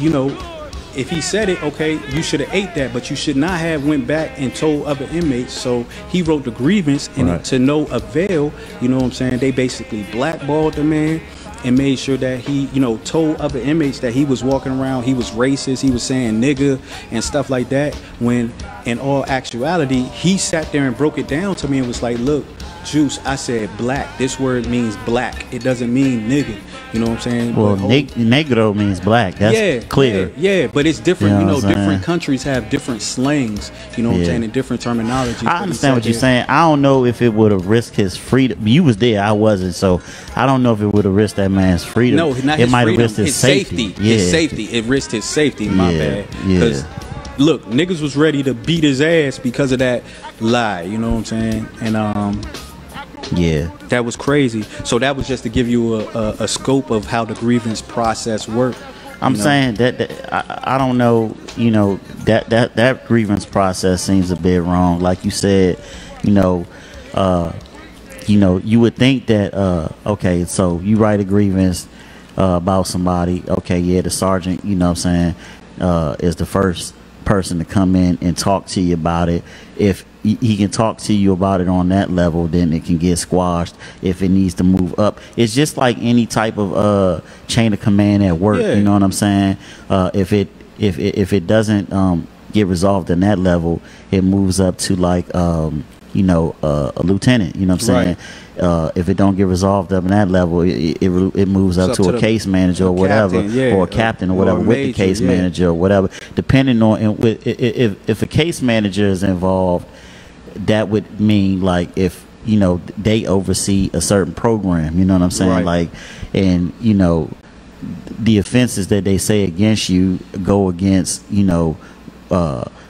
if he said it, okay, you should have ate that, but you should not have went back and told other inmates. So he wrote the grievance, and to no avail, you know what I'm saying, they basically blackballed the man and made sure that he, told other inmates that he was walking around, he was racist, he was saying nigga and stuff like that, when in all actuality, he sat there and broke it down to me and was like, look, Juice, I said black. This word means black. It doesn't mean nigga. You know what I'm saying? Well, negro means black. That's clear. Yeah, but it's different. You know what I'm Different saying? countries have different slangs. You know what I'm saying? And different terminology. I understand what you're saying. I don't know if it would have risked his freedom. You was there, I wasn't, so I don't know if it would have risked that man's freedom. No, not it his might freedom. have risked his safety. Yeah. His safety. It risked his safety. My bad. Yeah. Because look, niggas was ready to beat his ass because of that lie. You know what I'm saying? And yeah, that was crazy. So that was just to give you a scope of how the grievance process worked. I'm saying that I don't know. That grievance process seems a bit wrong. Like you said, you would think that okay, so you write a grievance about somebody. Okay, yeah, the sergeant, you know what I'm saying, is the first person to come in and talk to you about it. If he can talk to you about it on that level, then it can get squashed. If it needs to move up, it's just like any type of chain of command at work. You know what I'm saying? If it doesn't get resolved in that level, it moves up to like a lieutenant. You know what I'm saying? If it don't get resolved up in that level, it moves up to a case manager or whatever, or a captain or whatever, with the case manager or whatever. Depending on if a case manager is involved, that would mean like if they oversee a certain program. You know what I'm saying? Like, and the offenses that they say against you go against the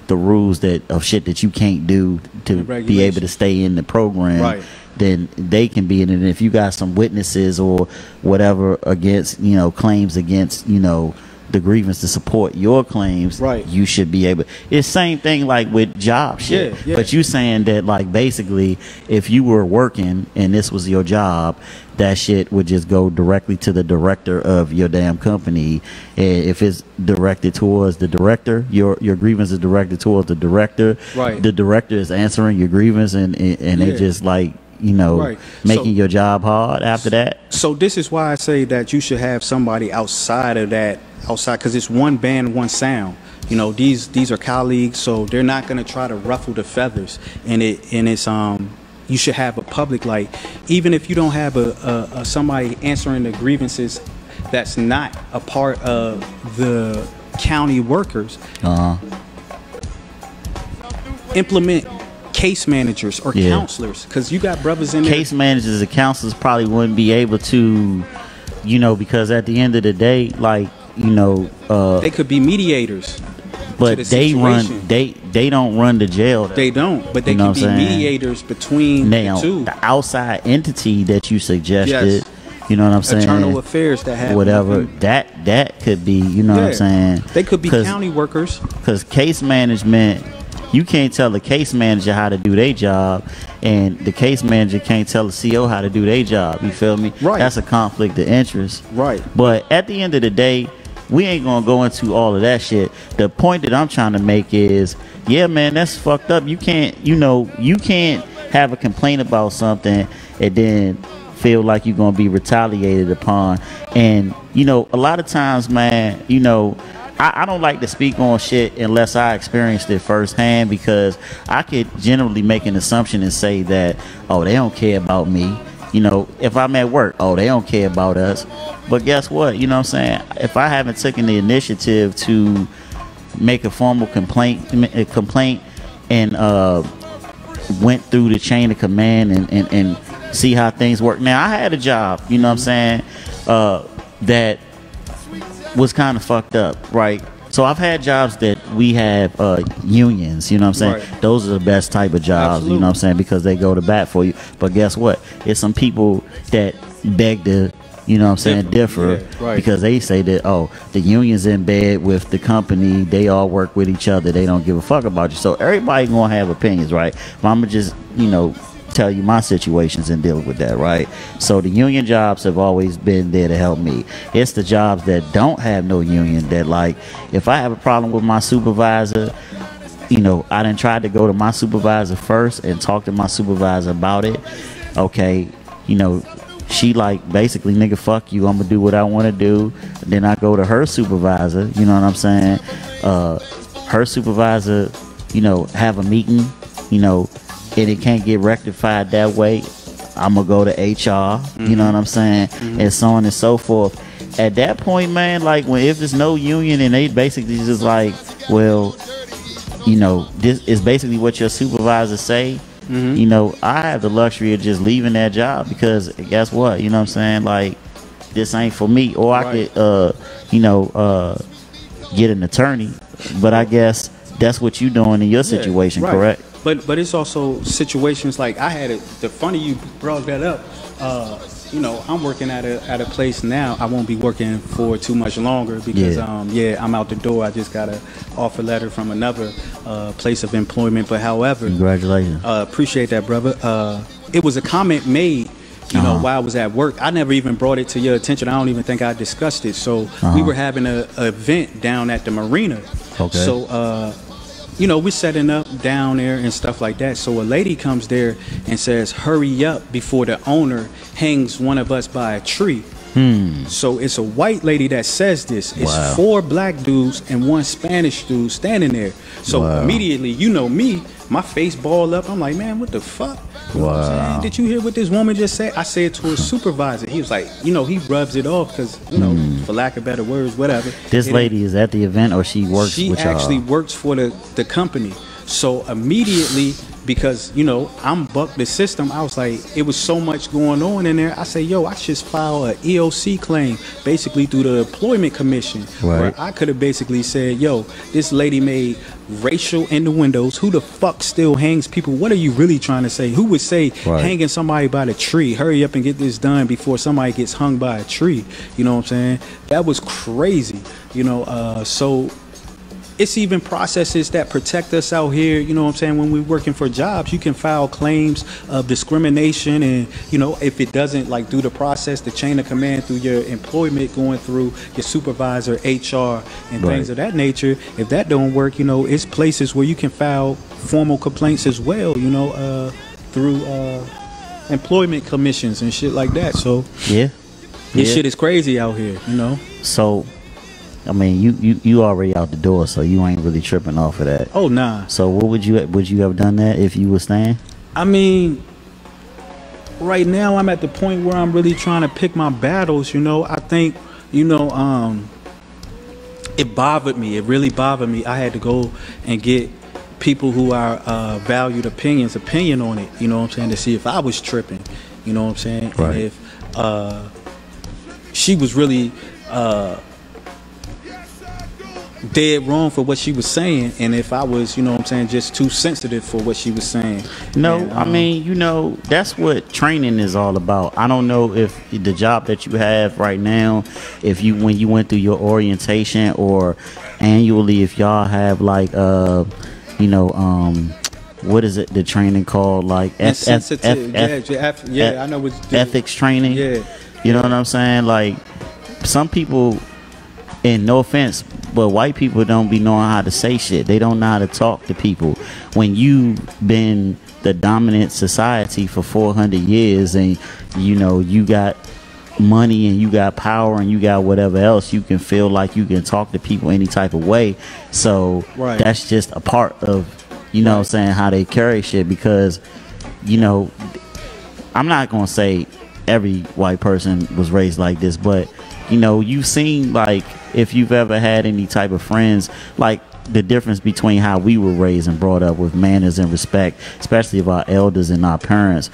rules of shit that you can't do to be able to stay in the program. Then they can be in it. And if you got some witnesses or whatever against claims against the grievance to support your claims, you should be able. It's same thing like with job shit. But you saying that like basically if you were working and this was your job, that shit would just go directly to the director of your damn company. And if it's directed towards the director, your grievance is directed towards the director. The director is answering your grievance, and they just like making your job hard after that. So this is why I say that you should have somebody outside of that, because it's one band, one sound. These are colleagues, so they're not gonna try to ruffle the feathers. And it's you should have a public, like, even if you don't have a somebody answering the grievances that's not a part of the county workers, implement case managers or counselors, because you got brothers in there. Case managers and counselors probably wouldn't be able to, because at the end of the day, like, they could be mediators. But they don't run the jail though. They don't, but they can be mediators between the two. The outside entity that you suggested, you know what I'm saying? Internal affairs that have whatever that could be, you know what I'm saying? They could be county workers. Because case management you can't tell the case manager how to do their job, and the case manager can't tell the CO how to do their job. You feel me? Right. That's a conflict of interest. Right. But at the end of the day, we ain't gonna go into all of that shit. The point that I'm trying to make is, yeah, man, that's fucked up. You can't, you can't have a complaint about something and then feel like you're gonna be retaliated upon. And a lot of times, man, I don't like to speak on shit unless I experienced it firsthand, because I could generally make an assumption and say that, oh, they don't care about me. If I'm at work, oh, they don't care about us. But guess what? You know what I'm saying? If I haven't taken the initiative to make a formal complaint and went through the chain of command and see how things work. Now, I had a job, you know what I'm saying, that was kind of fucked up, right? So I've had jobs that we have unions, you know what I'm saying? Right. Those are the best type of jobs, absolutely. You know what I'm saying, because they go to bat for you. But guess what? It's some people that beg to, you know what I'm saying, differ, yeah, right. Because they say that, oh, the union's in bed with the company, they all work with each other, they don't give a fuck about you. So everybody gonna have opinions, right? But I'm gonna just, tell you my situations and deal with that, right? So the union jobs have always been there to help me. It's the jobs that don't have no union that, like, if I have a problem with my supervisor, I done tried to go to my supervisor first and talk to my supervisor about it. Okay, she like, basically, nigga, fuck you, I'm gonna do what I want to do. Then I go to her supervisor, you know what I'm saying? Her supervisor, have a meeting, and it can't get rectified that way, I'm gonna go to HR, you know what I'm saying, and so on and so forth. At that point, man, like, if there's no union and they basically just like, well, this is basically what your supervisor say, I have the luxury of just leaving that job, because guess what, you know what I'm saying, like, this ain't for me. Or I could get an attorney, but I guess that's what you doing in your situation, correct? But it's also situations like I had it. The funny you brought that up. I'm working at a place now. I won't be working for too much longer because I'm out the door. I just got an offer letter from another place of employment. But however, congratulations. Appreciate that, brother. It was a comment made, while I was at work. I never even brought it to your attention. I don't even think I discussed it. So we were having a event down at the marina. Okay. So we're setting up down there and stuff like that. So a lady comes there and says, hurry up before the owner hangs one of us by a tree. So it's a white lady that says this. It's 4 black dudes and 1 Spanish dude standing there. So immediately, me, my face balled up. I'm like, man, what the fuck? You know what I'm saying? Did you hear what this woman just said? I said to her supervisor. He was like, he rubs it off because, for lack of better words, whatever. This lady is at the event, or she works with y'all? She actually works for the company. So immediately, because, I'm bucked the system, I was like, it was so much going on in there. I say, yo, I should file an EOC claim basically through the Employment Commission. Where I could have basically said, yo, this lady made racial innuendos. Who the fuck still hangs people? What are you really trying to say? Who would say hanging somebody by the tree? Hurry up and get this done before somebody gets hung by a tree. You know what I'm saying? That was crazy. So it's even processes that protect us out here. You know what I'm saying? When we're working for jobs, you can file claims of discrimination, and if it doesn't, like, through the process, the chain of command, through your employment, going through your supervisor, HR, and things of that nature, if that don't work, it's places where you can file formal complaints as well, through employment commissions and shit like that. So this shit is crazy out here, So I mean, you already out the door, so you ain't really tripping off of that. Oh, nah. So what would you have done that if you were staying? I mean, right now I'm at the point where I'm really trying to pick my battles. I think, it bothered me. It really bothered me. I had to go and get people who are valued opinion on it. You know what I'm saying? To see if I was tripping. You know what I'm saying? Right. And if she was really dead wrong for what she was saying, and if I was, just too sensitive for what she was saying. No, and, I mean, that's what training is all about. I don't know if the job that you have right now, when you went through your orientation or annually, if y'all have like you know, what is it? The training called like I know what ethics training. Yeah, you know what I'm saying? Like some people, and no offense, but white people don't be knowing how to say shit. They don't know how to talk to people. When you've been the dominant society for 400 years, and you know you got money and you got power and you got whatever else, you can feel like you can talk to people any type of way. So that's just a part of, you know what I'm saying, how they carry shit. Because, you know, I'm not gonna say every white person was raised like this, but you know, you've seen, like, if you've ever had any type of friends, like the difference between how we were raised and brought up with manners and respect, especially of our elders and our parents.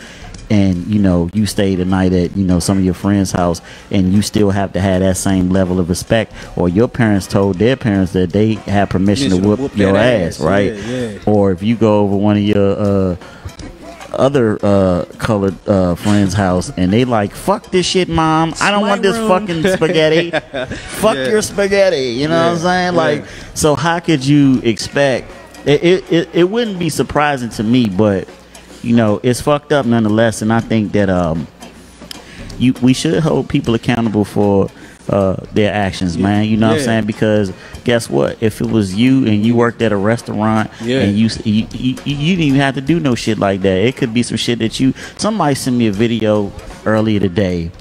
And you know, you stay the night at, you know, some of your friends' house, and you still have to have that same level of respect. Or your parents told their parents that they have permission to whoop your ass, right? Yeah. Or if you go over one of your other colored friends' house and they like, fuck this shit, mom, I don't want this fucking spaghetti. Fuck your spaghetti, you know what I'm saying? Like, so how could you expect it wouldn't be surprising to me, but you know, it's fucked up nonetheless. And I think that we should hold people accountable for their actions, man. You know what I'm saying? Because guess what? If it was you and you worked at a restaurant and you didn't even have to do no shit like that. It could be some shit that somebody sent me a video earlier today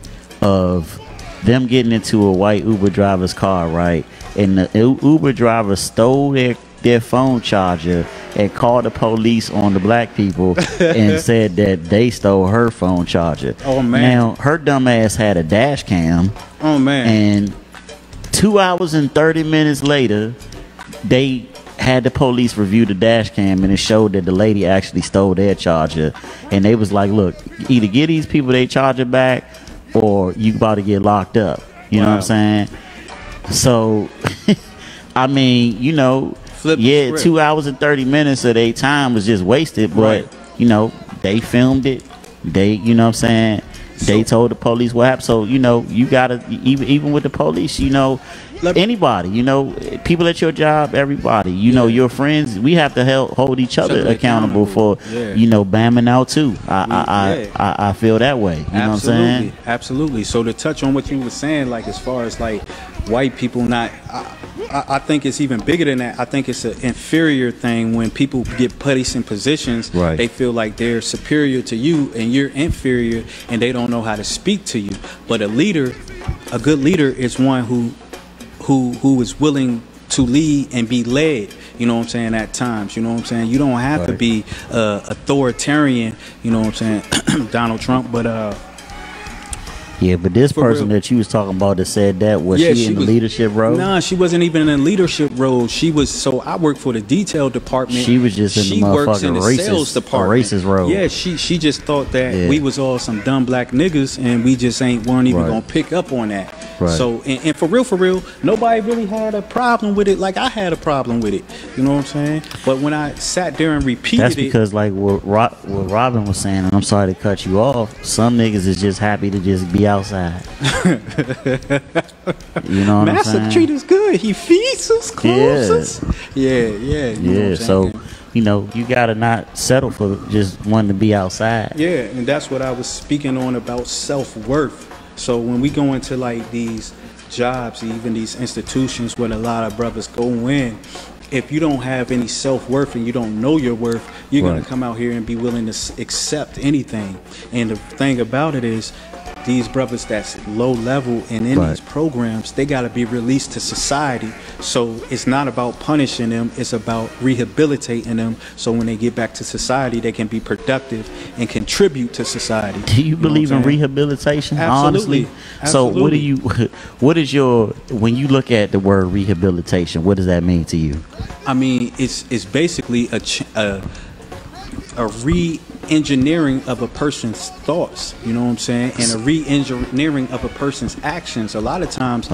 of them getting into a white Uber driver's car, right? And the Uber driver stole their phone charger and called the police on the black people and said that they stole her phone charger. Oh man! Now her dumb ass had a dash cam. Oh man! And 2 hours and 30 minutes later, they had the police review the dash cam, and it showed that the lady actually stole their charger. And they was like, "Look, either get these people their charger back, or you about to get locked up." You know what I'm saying? So, I mean, you know. 2 hours and 30 minutes of their time was just wasted, but you know, they filmed it. They, you know what I'm saying, they told the police what happened. So, you know, you gotta, even with the police, you know, anybody, you know, people at your job, everybody, you know, your friends, we have to hold each other accountable for, you know, bamming out too. I feel that way. You know what I'm saying? Absolutely. So to touch on what you were saying, like as far as like white people not, I think it's even bigger than that. I think it's an inferior thing when people get placed in positions. They feel like they're superior to you and you're inferior, and they don't know how to speak to you. But a good leader is one who is willing to lead and be led. You know what I'm saying? At times, you know what I'm saying? You don't have to be authoritarian. You know what I'm saying? Donald Trump, but yeah, but this person that you was talking about that said that, was she in the leadership role? Nah, she wasn't even in a leadership role. She was, so I work for the detail department. She was just in the motherfucking sales department. Racist role. Yeah, she just thought that we was all some dumb black niggas, and we just weren't even gonna pick up on that. So, and for real, nobody really had a problem with it like I had a problem with it. You know what I'm saying? But when I sat there and repeated that's because like what Robin was saying, and I'm sorry to cut you off, some niggas is just happy to just be outside. You know what I'm saying? Master treat us good. He feeds us, clothes us. Yeah. You know so you know, you gotta not settle for just wanting to be outside. Yeah, and that's what I was speaking on about self-worth. So when we go into like these jobs, even these institutions where a lot of brothers go in, if you don't have any self-worth and you don't know your worth, you're going to come out here and be willing to accept anything. And the thing about it is, these brothers that's low level and in these programs, they got to be released to society. So it's not about punishing them, it's about rehabilitating them, so when they get back to society they can be productive and contribute to society. Do you believe in rehabilitation? Absolutely. Honestly. So what is your, when you look at the word rehabilitation, what does that mean to you? I mean, it's basically a re-engineering of a person's thoughts, you know what I'm saying, and a re-engineering of a person's actions. A lot of times,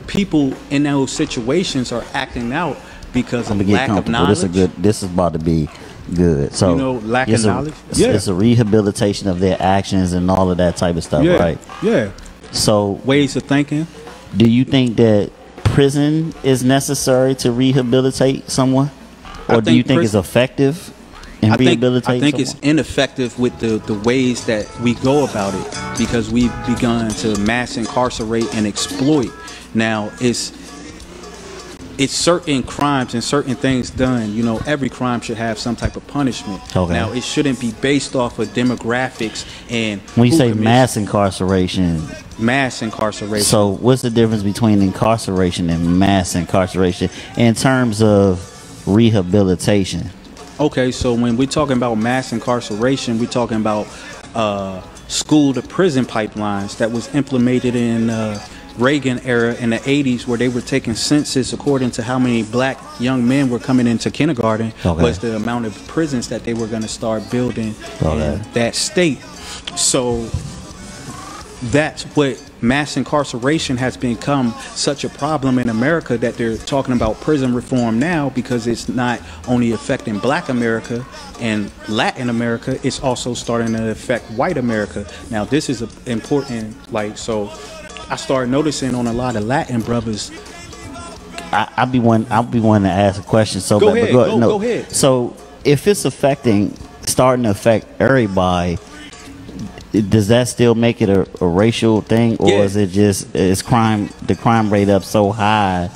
people in those situations are acting out because of lack of knowledge. This is about to be good. So, you know, lack of knowledge. It's a rehabilitation of their actions and all of that type of stuff, right? Yeah. So, ways of thinking. Do you think that prison is necessary to rehabilitate someone? Or do you think it's effective in rehabilitating? I think it's ineffective with the ways that we go about it, because we've begun to mass incarcerate and exploit. Now it's certain crimes and certain things done. You know, every crime should have some type of punishment. Okay. Now it shouldn't be based off of demographics and when you say mass incarceration. So what's the difference between incarceration and mass incarceration in terms of rehabilitation? Okay, so when we're talking about mass incarceration, we're talking about school to prison pipelines that was implemented in Reagan era in the 80s, where they were taking census according to how many black young men were coming into kindergarten. Was the amount of prisons that they were going to start building in that state. So that's what mass incarceration has become such a problem in America, that they're talking about prison reform now, because it's not only affecting Black America and Latin America, it's also starting to affect white America. Now this is important, like, so I started noticing on a lot of Latin brothers. I'll be one to ask a question. So go ahead. So if it's starting to affect everybody, does that still make it a racial thing, or is it just the crime rate up so high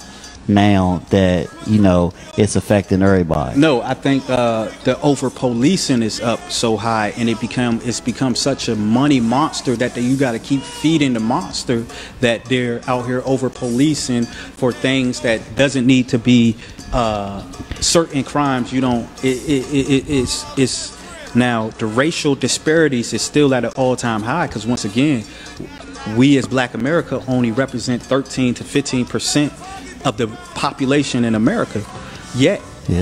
now that, you know, it's affecting everybody? No, I think the over policing is up so high, and it's become such a money monster that you got to keep feeding the monster, that they're out here over policing for things that doesn't need to be. Certain crimes, you don't. It's now the racial disparities is still at an all-time high, because once again, we as Black America only represent 13 to 15% of the population in America, yet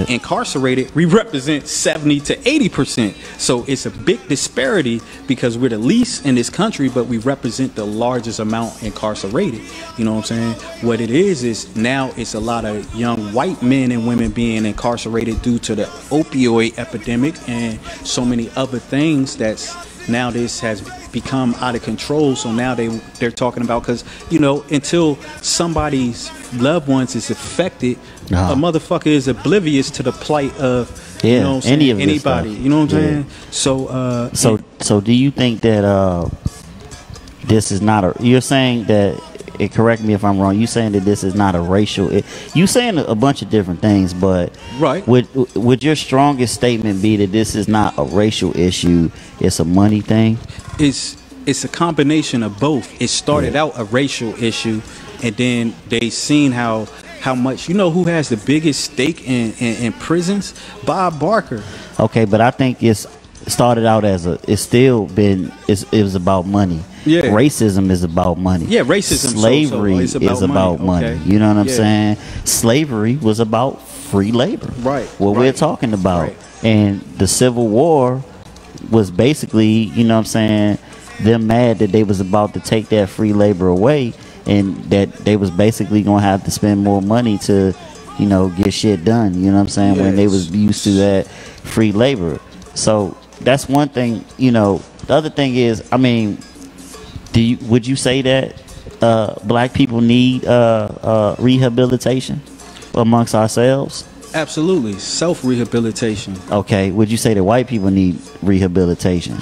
incarcerated we represent 70 to 80%. So it's a big disparity, because we're the least in this country, but we represent the largest amount incarcerated. You know what I'm saying? What it is now it's a lot of young white men and women being incarcerated due to the opioid epidemic and so many other things that's now this has become out of control. So now they're talking about, because, you know, until somebody's loved ones is affected, a motherfucker is oblivious to the plight of you know what I'm saying, anybody. You know what I'm saying? So do you think that this is not you're saying that, correct me if I'm wrong, you saying that this is not a racial, you saying a bunch of different things, but would your strongest statement be that this is not a racial issue, it's a money thing? It's a combination of both. It started out a racial issue, and then they seen how much, you know, who has the biggest stake in prisons? Bob Barker. Okay, but I think it's started out as it was about money. Yeah. Racism is about money. Yeah, racism. Slavery is about money. Okay. You know what I'm saying? Slavery was about free labor. Right. What we're talking about. Right. And the Civil War was basically, you know what I'm saying, them mad that they was about to take that free labor away, and that they was basically gonna have to spend more money to, you know, get shit done. You know what I'm saying? When they was used to that free labor. So that's one thing. You know, the other thing is, I mean, would you say that Black people need rehabilitation amongst ourselves? Absolutely, self-rehabilitation. Okay, would you say that white people need rehabilitation?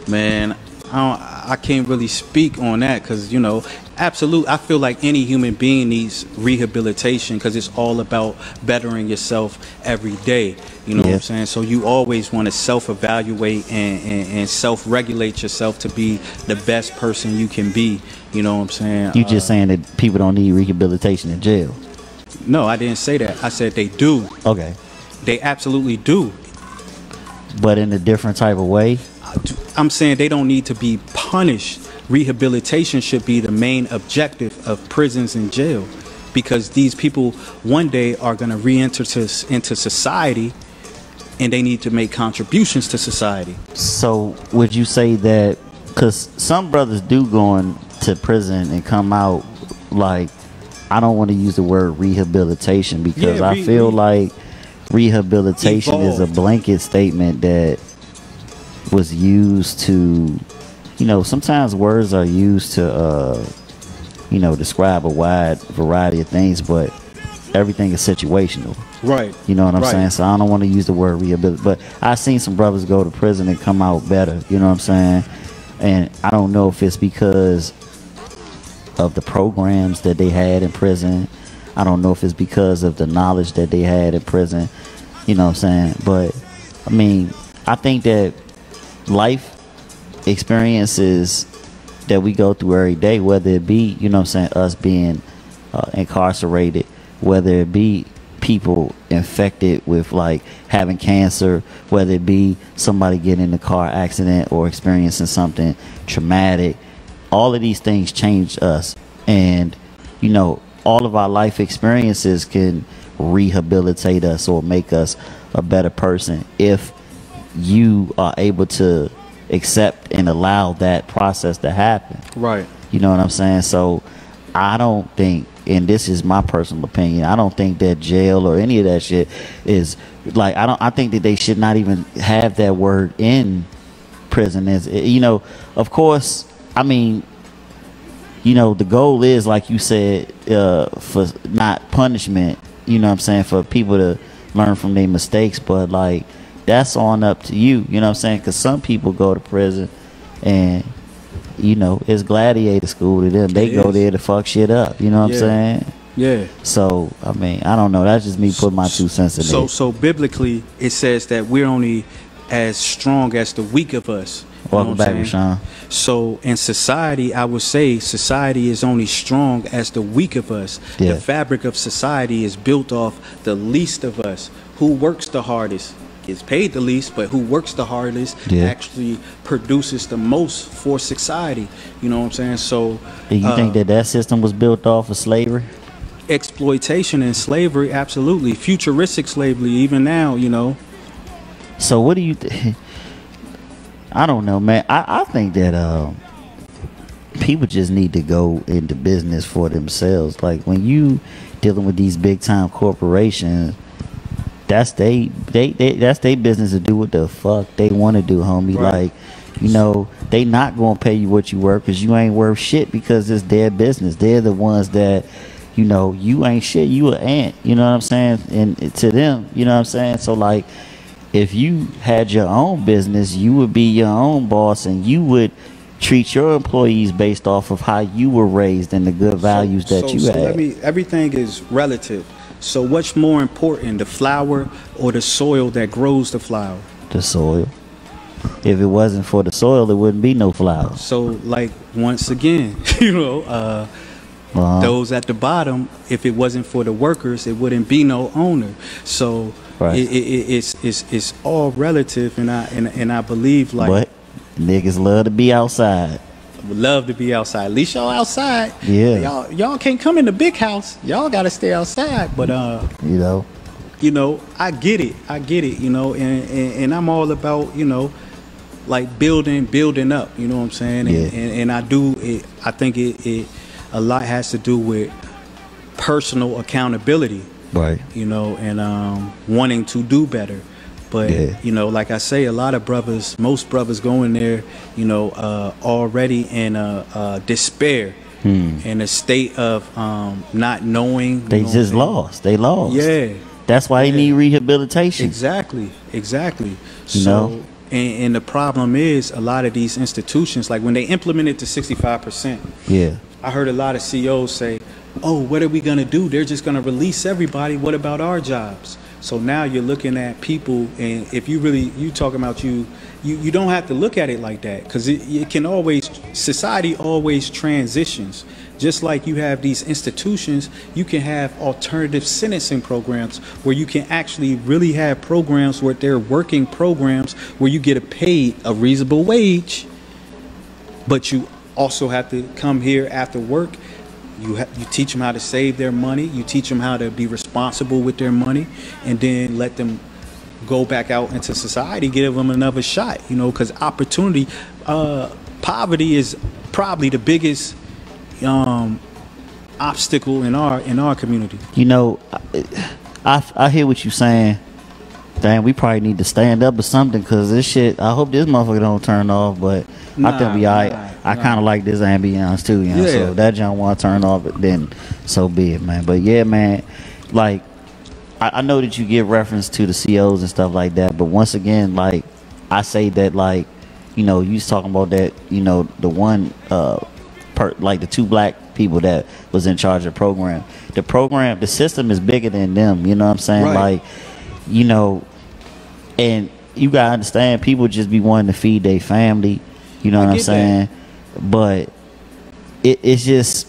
Man, I can't really speak on that, because, you know, absolutely, I feel like any human being needs rehabilitation, because it's all about bettering yourself every day. You know what I'm saying? So you always want to self-evaluate and self-regulate yourself to be the best person you can be. You know what I'm saying? You just saying that people don't need rehabilitation in jail? No, I didn't say that. I said they do. Okay. They absolutely do. But in a different type of way? I'm saying they don't need to be punished. Rehabilitation should be the main objective of prisons and jail, because these people one day are going to re-enter into society, and they need to make contributions to society. So would you say that, because some brothers do go into prison and come out, like, I don't want to use the word rehabilitation, because I feel like rehabilitation is a blanket statement that was used to, you know, sometimes words are used to, you know, describe a wide variety of things, but everything is situational. Right. You know what I'm Right. saying? So I don't want to use the word rehabilitate, but I've seen some brothers go to prison and come out better. You know what I'm saying? And I don't know if it's because of the programs that they had in prison. I don't know if it's because of the knowledge that they had in prison. You know what I'm saying? But I mean, I think that life experiences that we go through every day, whether it be, you know what I'm saying, us being incarcerated, whether it be people infected with like having cancer, whether it be somebody getting in a car accident or experiencing something traumatic, all of these things change us. And you know, all of our life experiences can rehabilitate us or make us a better person if you are able to accept and allow that process to happen. Right. You know what I'm saying? So I don't think, and this is my personal opinion, I don't think that jail or any of that shit is like, I think that they should not even have that word in prison. As you know, of course, I mean, you know, the goal is, like you said, for not punishment, you know what I'm saying, for people to learn from their mistakes, but like that's on up to you, you know what I'm saying, because some people go to prison and you know, it's gladiator school to them. They go there to fuck shit up. You know what I'm saying? Yeah. So, I mean, I don't know. That's just me putting my 2 cents in there. So biblically, it says that we're only as strong as the weak of us. Welcome back, Rashawn. So in society, I would say society is only strong as the weak of us. Yeah. The fabric of society is built off the least of us. Who works the hardest gets paid the least, but who works the hardest actually produces the most for society. You know what I'm saying? So you think that system was built off of slavery? Exploitation and slavery, absolutely. Futuristic slavery, even now, you know. So what do you I don't know, man. I think that people just need to go into business for themselves. Like when you dealing with these big time corporations, that's they business to do what the fuck they want to do, homie. Right. Like, you know, they not gonna pay you what you worth because you ain't worth shit, because it's their business. They're the ones that, you know, you ain't shit, you an ant, you know what I'm saying? And to them, you know what I'm saying? So like, if you had your own business, you would be your own boss and you would treat your employees based off of how you were raised and the good values that you had. Everything is relative. So what's more important, the flower or the soil that grows the flower? The soil. If it wasn't for the soil, there wouldn't be no flower. So like, once again, you know, those at the bottom, if it wasn't for the workers, it wouldn't be no owner. So right. It's all relative, and I believe, like, but niggas love to be outside. Would love to be outside. At least y'all outside. Yeah. Y'all can't come in the big house. Y'all gotta stay outside. But you know, I get it. You know, and I'm all about, you know, like building up. You know what I'm saying? And I do it. I think it a lot has to do with personal accountability. Right. You know, and wanting to do better. But, you know, like I say, a lot of brothers, most brothers go in there, you know, already in despair, in a state of not knowing. They just lost. They lost. Yeah. That's why they need rehabilitation. Exactly. You know? And the problem is a lot of these institutions, like when they implemented the 65%, I heard a lot of CEOs say, oh, what are we going to do? They're just going to release everybody. What about our jobs? So now you're looking at people, and if you talking about you don't have to look at it like that, because it can always, society always transitions. Just like you have these institutions, you can have alternative sentencing programs where you can actually really have programs where they're working programs where you get paid a reasonable wage, but you also have to come here after work. You teach them how to save their money. You teach them how to be responsible with their money, and then let them go back out into society, give them another shot, you know, because opportunity, poverty is probably the biggest obstacle in our community. You know, I hear what you're saying. Damn, we probably need to stand up or something, because this shit, I hope this motherfucker don't turn off, but I think we all right. I kind of like this ambiance too, you know. So if that junk want to turn off, then so be it, man. But yeah, man, like, I know that you give reference to the COs and stuff like that, but once again, like, I say that, like, you know, you was talking about that, you know, the one, like the 2 black people that was in charge of the program. The system is bigger than them, you know what I'm saying? Right. Like, you know, and you gotta understand, people just be wanting to feed their family, you know what I'm saying? But it's just,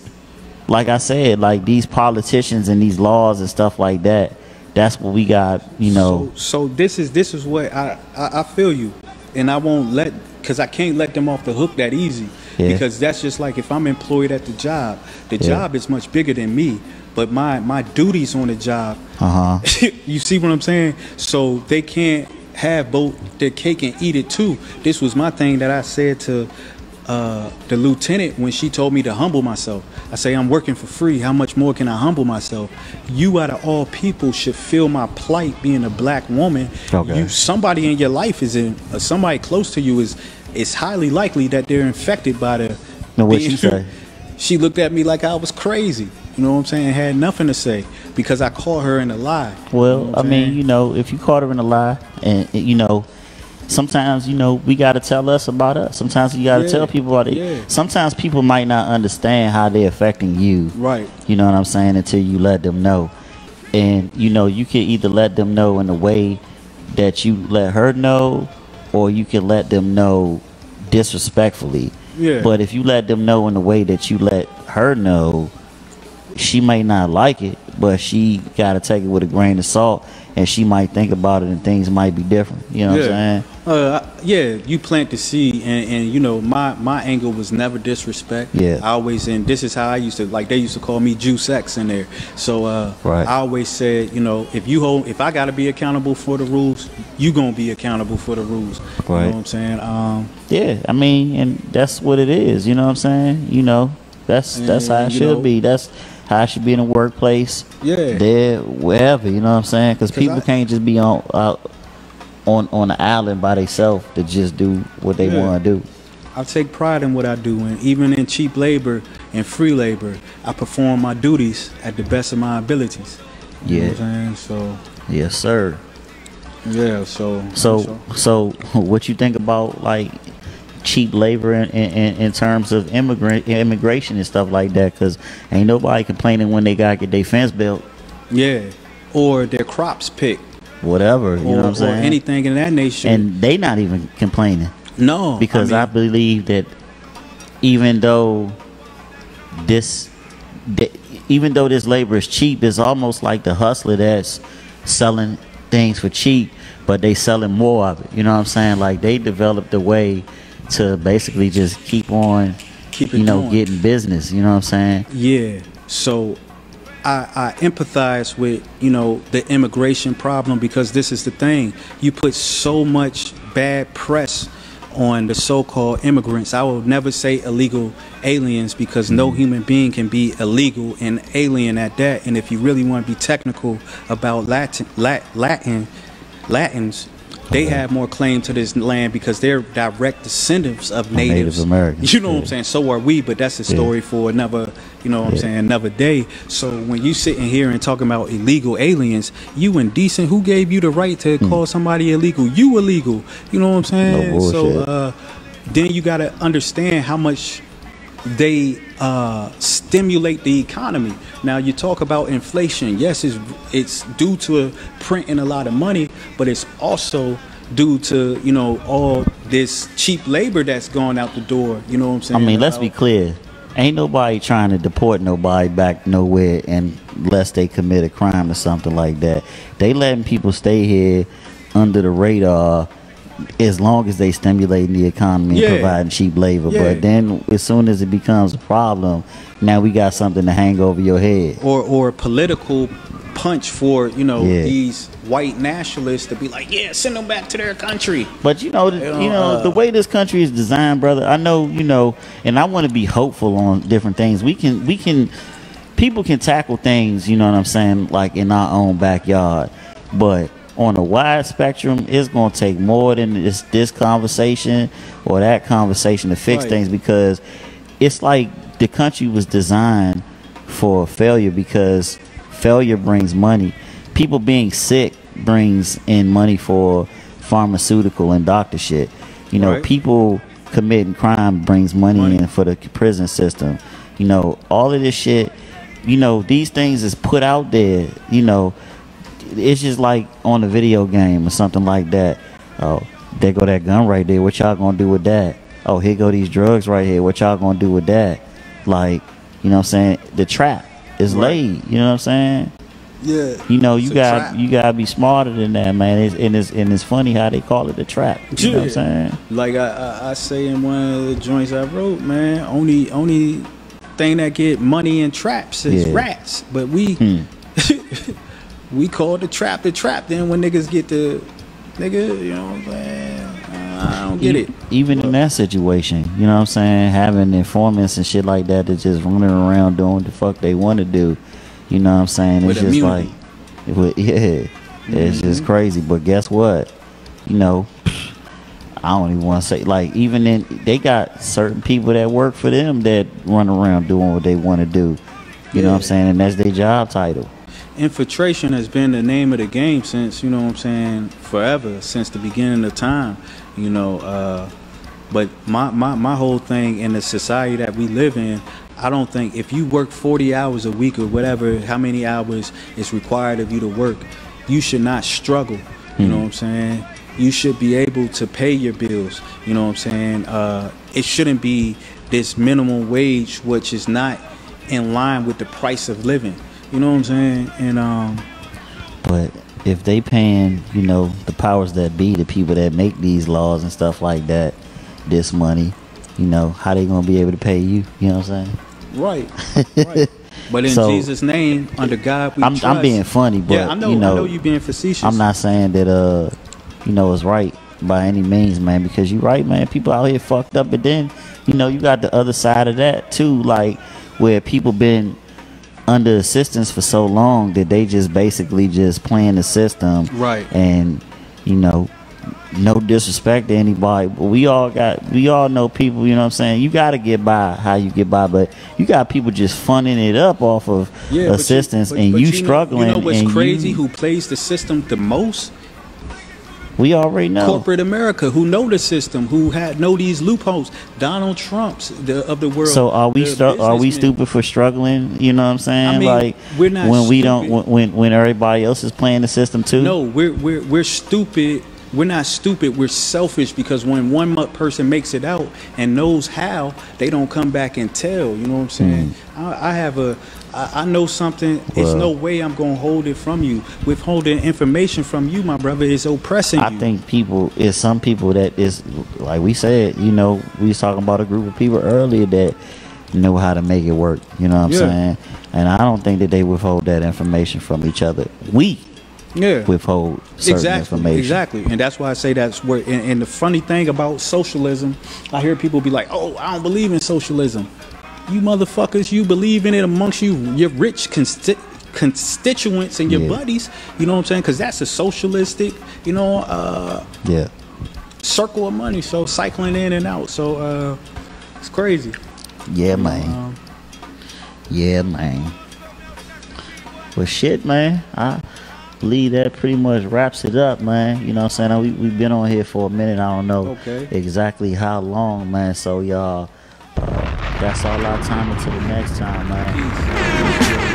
like I said, like these politicians and these laws and stuff like that, that's what we got, you know. So this is what I feel you, and I won't let, because I can't let them off the hook that easy. Yeah. Because that's just like if I'm employed at the job job is much bigger than me, but my duties on the job, you see what I'm saying? So they can't have both their cake and eat it too. This was my thing that I said to the lieutenant when she told me to humble myself. I say, I'm working for free. How much more can I humble myself? You, out of all people, should feel my plight being a black woman. Okay. Somebody in your life is somebody close to you is highly likely that they're infected by the. No, what she say? She looked at me like I was crazy. You know what I'm saying? Had nothing to say because I caught her in a lie. Well, you know I mean, you know, if you caught her in a lie, and you know, sometimes, you know, we got to tell us about us. Sometimes you got to tell people about it. Yeah. Sometimes people might not understand how they're affecting you. Right. You know what I'm saying? Until you let them know. And, you know, you can either let them know in the way that you let her know, or you can let them know disrespectfully. Yeah. But if you let them know in the way that you let her know, she may not like it, but she got to take it with a grain of salt, and she might think about it, and things might be different. You know what I'm saying? Yeah, you plant the seed, and you know, my angle was never disrespect. Yeah. I always, and this is how I used to, like, they used to call me J.U.I.C.E in there. So right. I always said, you know, if I got to be accountable for the rules, you gonna be accountable for the rules. Right. You know what I'm saying? Yeah, I mean, and that's what it is. You know what I'm saying? You know, that's how it should be. That's how it should be in the workplace. Yeah. There, wherever. You know what I'm saying? Because people can't just be on the island by themselves to just do what they want to do. I take pride in what I do, and even in cheap labor and free labor, I perform my duties at the best of my abilities. You know what I'm saying? So. Yes, sir. Yeah. So what you think about, like, cheap labor in terms of immigration and stuff like that? Because ain't nobody complaining when they gotta get their fence built. Yeah. Or their crops picked. Whatever, you know what I'm saying? Or anything in that nature. And they not even complaining. No. Because I believe that even though this labor is cheap, it's almost like the hustler that's selling things for cheap, but they selling more of it. You know what I'm saying? Like, they developed a way to basically just keep on getting business. You know what I'm saying? Yeah. So I empathize with, you know, the immigration problem, because this is the thing. You put so much bad press on the so-called immigrants. I will never say illegal aliens, because no human being can be illegal and alien at that. And if you really want to be technical about Latins, they have more claim to this land because they're direct descendants of Native Americans. You know what I'm saying? So are we, but that's a story for another, you know what I'm saying, another day. So when you sitting here and talking about illegal aliens, you indecent. Who gave you the right to call somebody illegal? You illegal. You know what I'm saying? No bullshit. So then you got to understand how much they stimulate the economy. Now you talk about inflation. Yes, it's due to printing a lot of money, but it's also due to, you know, all this cheap labor that's gone out the door. You know what I'm saying? I mean, let's be clear. Ain't nobody trying to deport nobody back nowhere unless they commit a crime or something like that. They letting people stay here under the radar as long as they stimulating the economy and providing cheap labor. But then as soon as it becomes a problem, now we got something to hang over your head. Or a political punch for, you know, these white nationalists to be like, send them back to their country. But you know, the way this country is designed, brother, I know, you know, and I want to be hopeful on different things. People can tackle things, you know what I'm saying, like in our own backyard. But on a wide spectrum, it's going to take more than this conversation or that conversation to fix things, because it's like the country was designed for failure, because failure brings money. People being sick brings in money for pharmaceutical and doctor shit. You know, Right. people committing crime brings money in for the prison system. You know, all of this shit, you know, these things is put out there. You know, it's just like on a video game or something like that. Oh, there go that gun right there. What y'all gonna do with that? Oh, here go these drugs right here. What y'all gonna do with that? Like, you know what I'm saying? The trap is laid. You know what I'm saying? Yeah. You know, It's you a got trap. you gotta be smarter than that, man. It's funny how they call it the trap. You know what I'm saying? Like I say in one of the joints I wrote, man, only thing that get money in traps is rats. But we we call the trap. Then when niggas get the nigga, you know what I'm saying? I don't get it. Even in that situation, you know what I'm saying? Having informants and shit like that just running around doing what the fuck they want to do. You know what I'm saying? With It's just immunity. like, it's just crazy. But guess what? You know, I don't even want to say, like, even in, they got certain people that work for them that run around doing what they want to do. You know what I'm saying? And that's their job title. Infiltration has been the name of the game since, you know what I'm saying, forever, since the beginning of time, you know. But my whole thing in the society that we live in, I don't think if you work 40 hours a week or whatever, how many hours is required of you to work, you should not struggle. You know what I'm saying? You should be able to pay your bills. You know what I'm saying? It shouldn't be this minimum wage, which is not in line with the price of living. You know what I'm saying? And But if they paying, you know, the powers that be, the people that make these laws and stuff like that, this money, you know, how they gonna be able to pay you? You know what I'm saying? right. But in So, Jesus' name, under God we trust. I'm being funny, but yeah, I know you being facetious. I'm not saying that you know, it's right by any means, man, because you're right, man. People out here fucked up, but then, you know, you got the other side of that too, like where people been under assistance for so long that they just basically just playing the system. Right. And, you know, no disrespect to anybody, but we all know people, you know what I'm saying? You got to get by how you get by, but you got people just funding it up off of assistance, and you struggling. You know what's and crazy? Who plays the system the most? We already know. Corporate America, who know the system, who know these loopholes. Donald Trump's of the world. So are we businessmen. stupid for struggling? You know what I'm saying? I mean, like we're not when we stupid. don't when everybody else is playing the system too. No, we're stupid. We're not stupid. We're selfish because when one person makes it out and knows how, they don't come back and tell. You know what I'm saying? I know something. There's no way I'm gonna hold it from you. Withholding information from you, my brother, is oppressing you. I think some people that is, like we said, you know, we was talking about a group of people earlier that know how to make it work. You know what I'm saying? And I don't think that they withhold that information from each other. We withhold certain information. Exactly. And that's why I say that's where, and the funny thing about socialism, I hear people be like, oh, I don't believe in socialism. You motherfuckers, you believe in it amongst your rich constituents and your buddies. You know what I'm saying? Because that's a socialistic, you know, circle of money. So cycling in and out. So it's crazy. Yeah, man. Yeah, man. Well, shit, man. I believe that pretty much wraps it up, man. You know what I'm saying? We've been on here for a minute. I don't know exactly how long, man. So, y'all, that's all our time until the next time, man. Peace.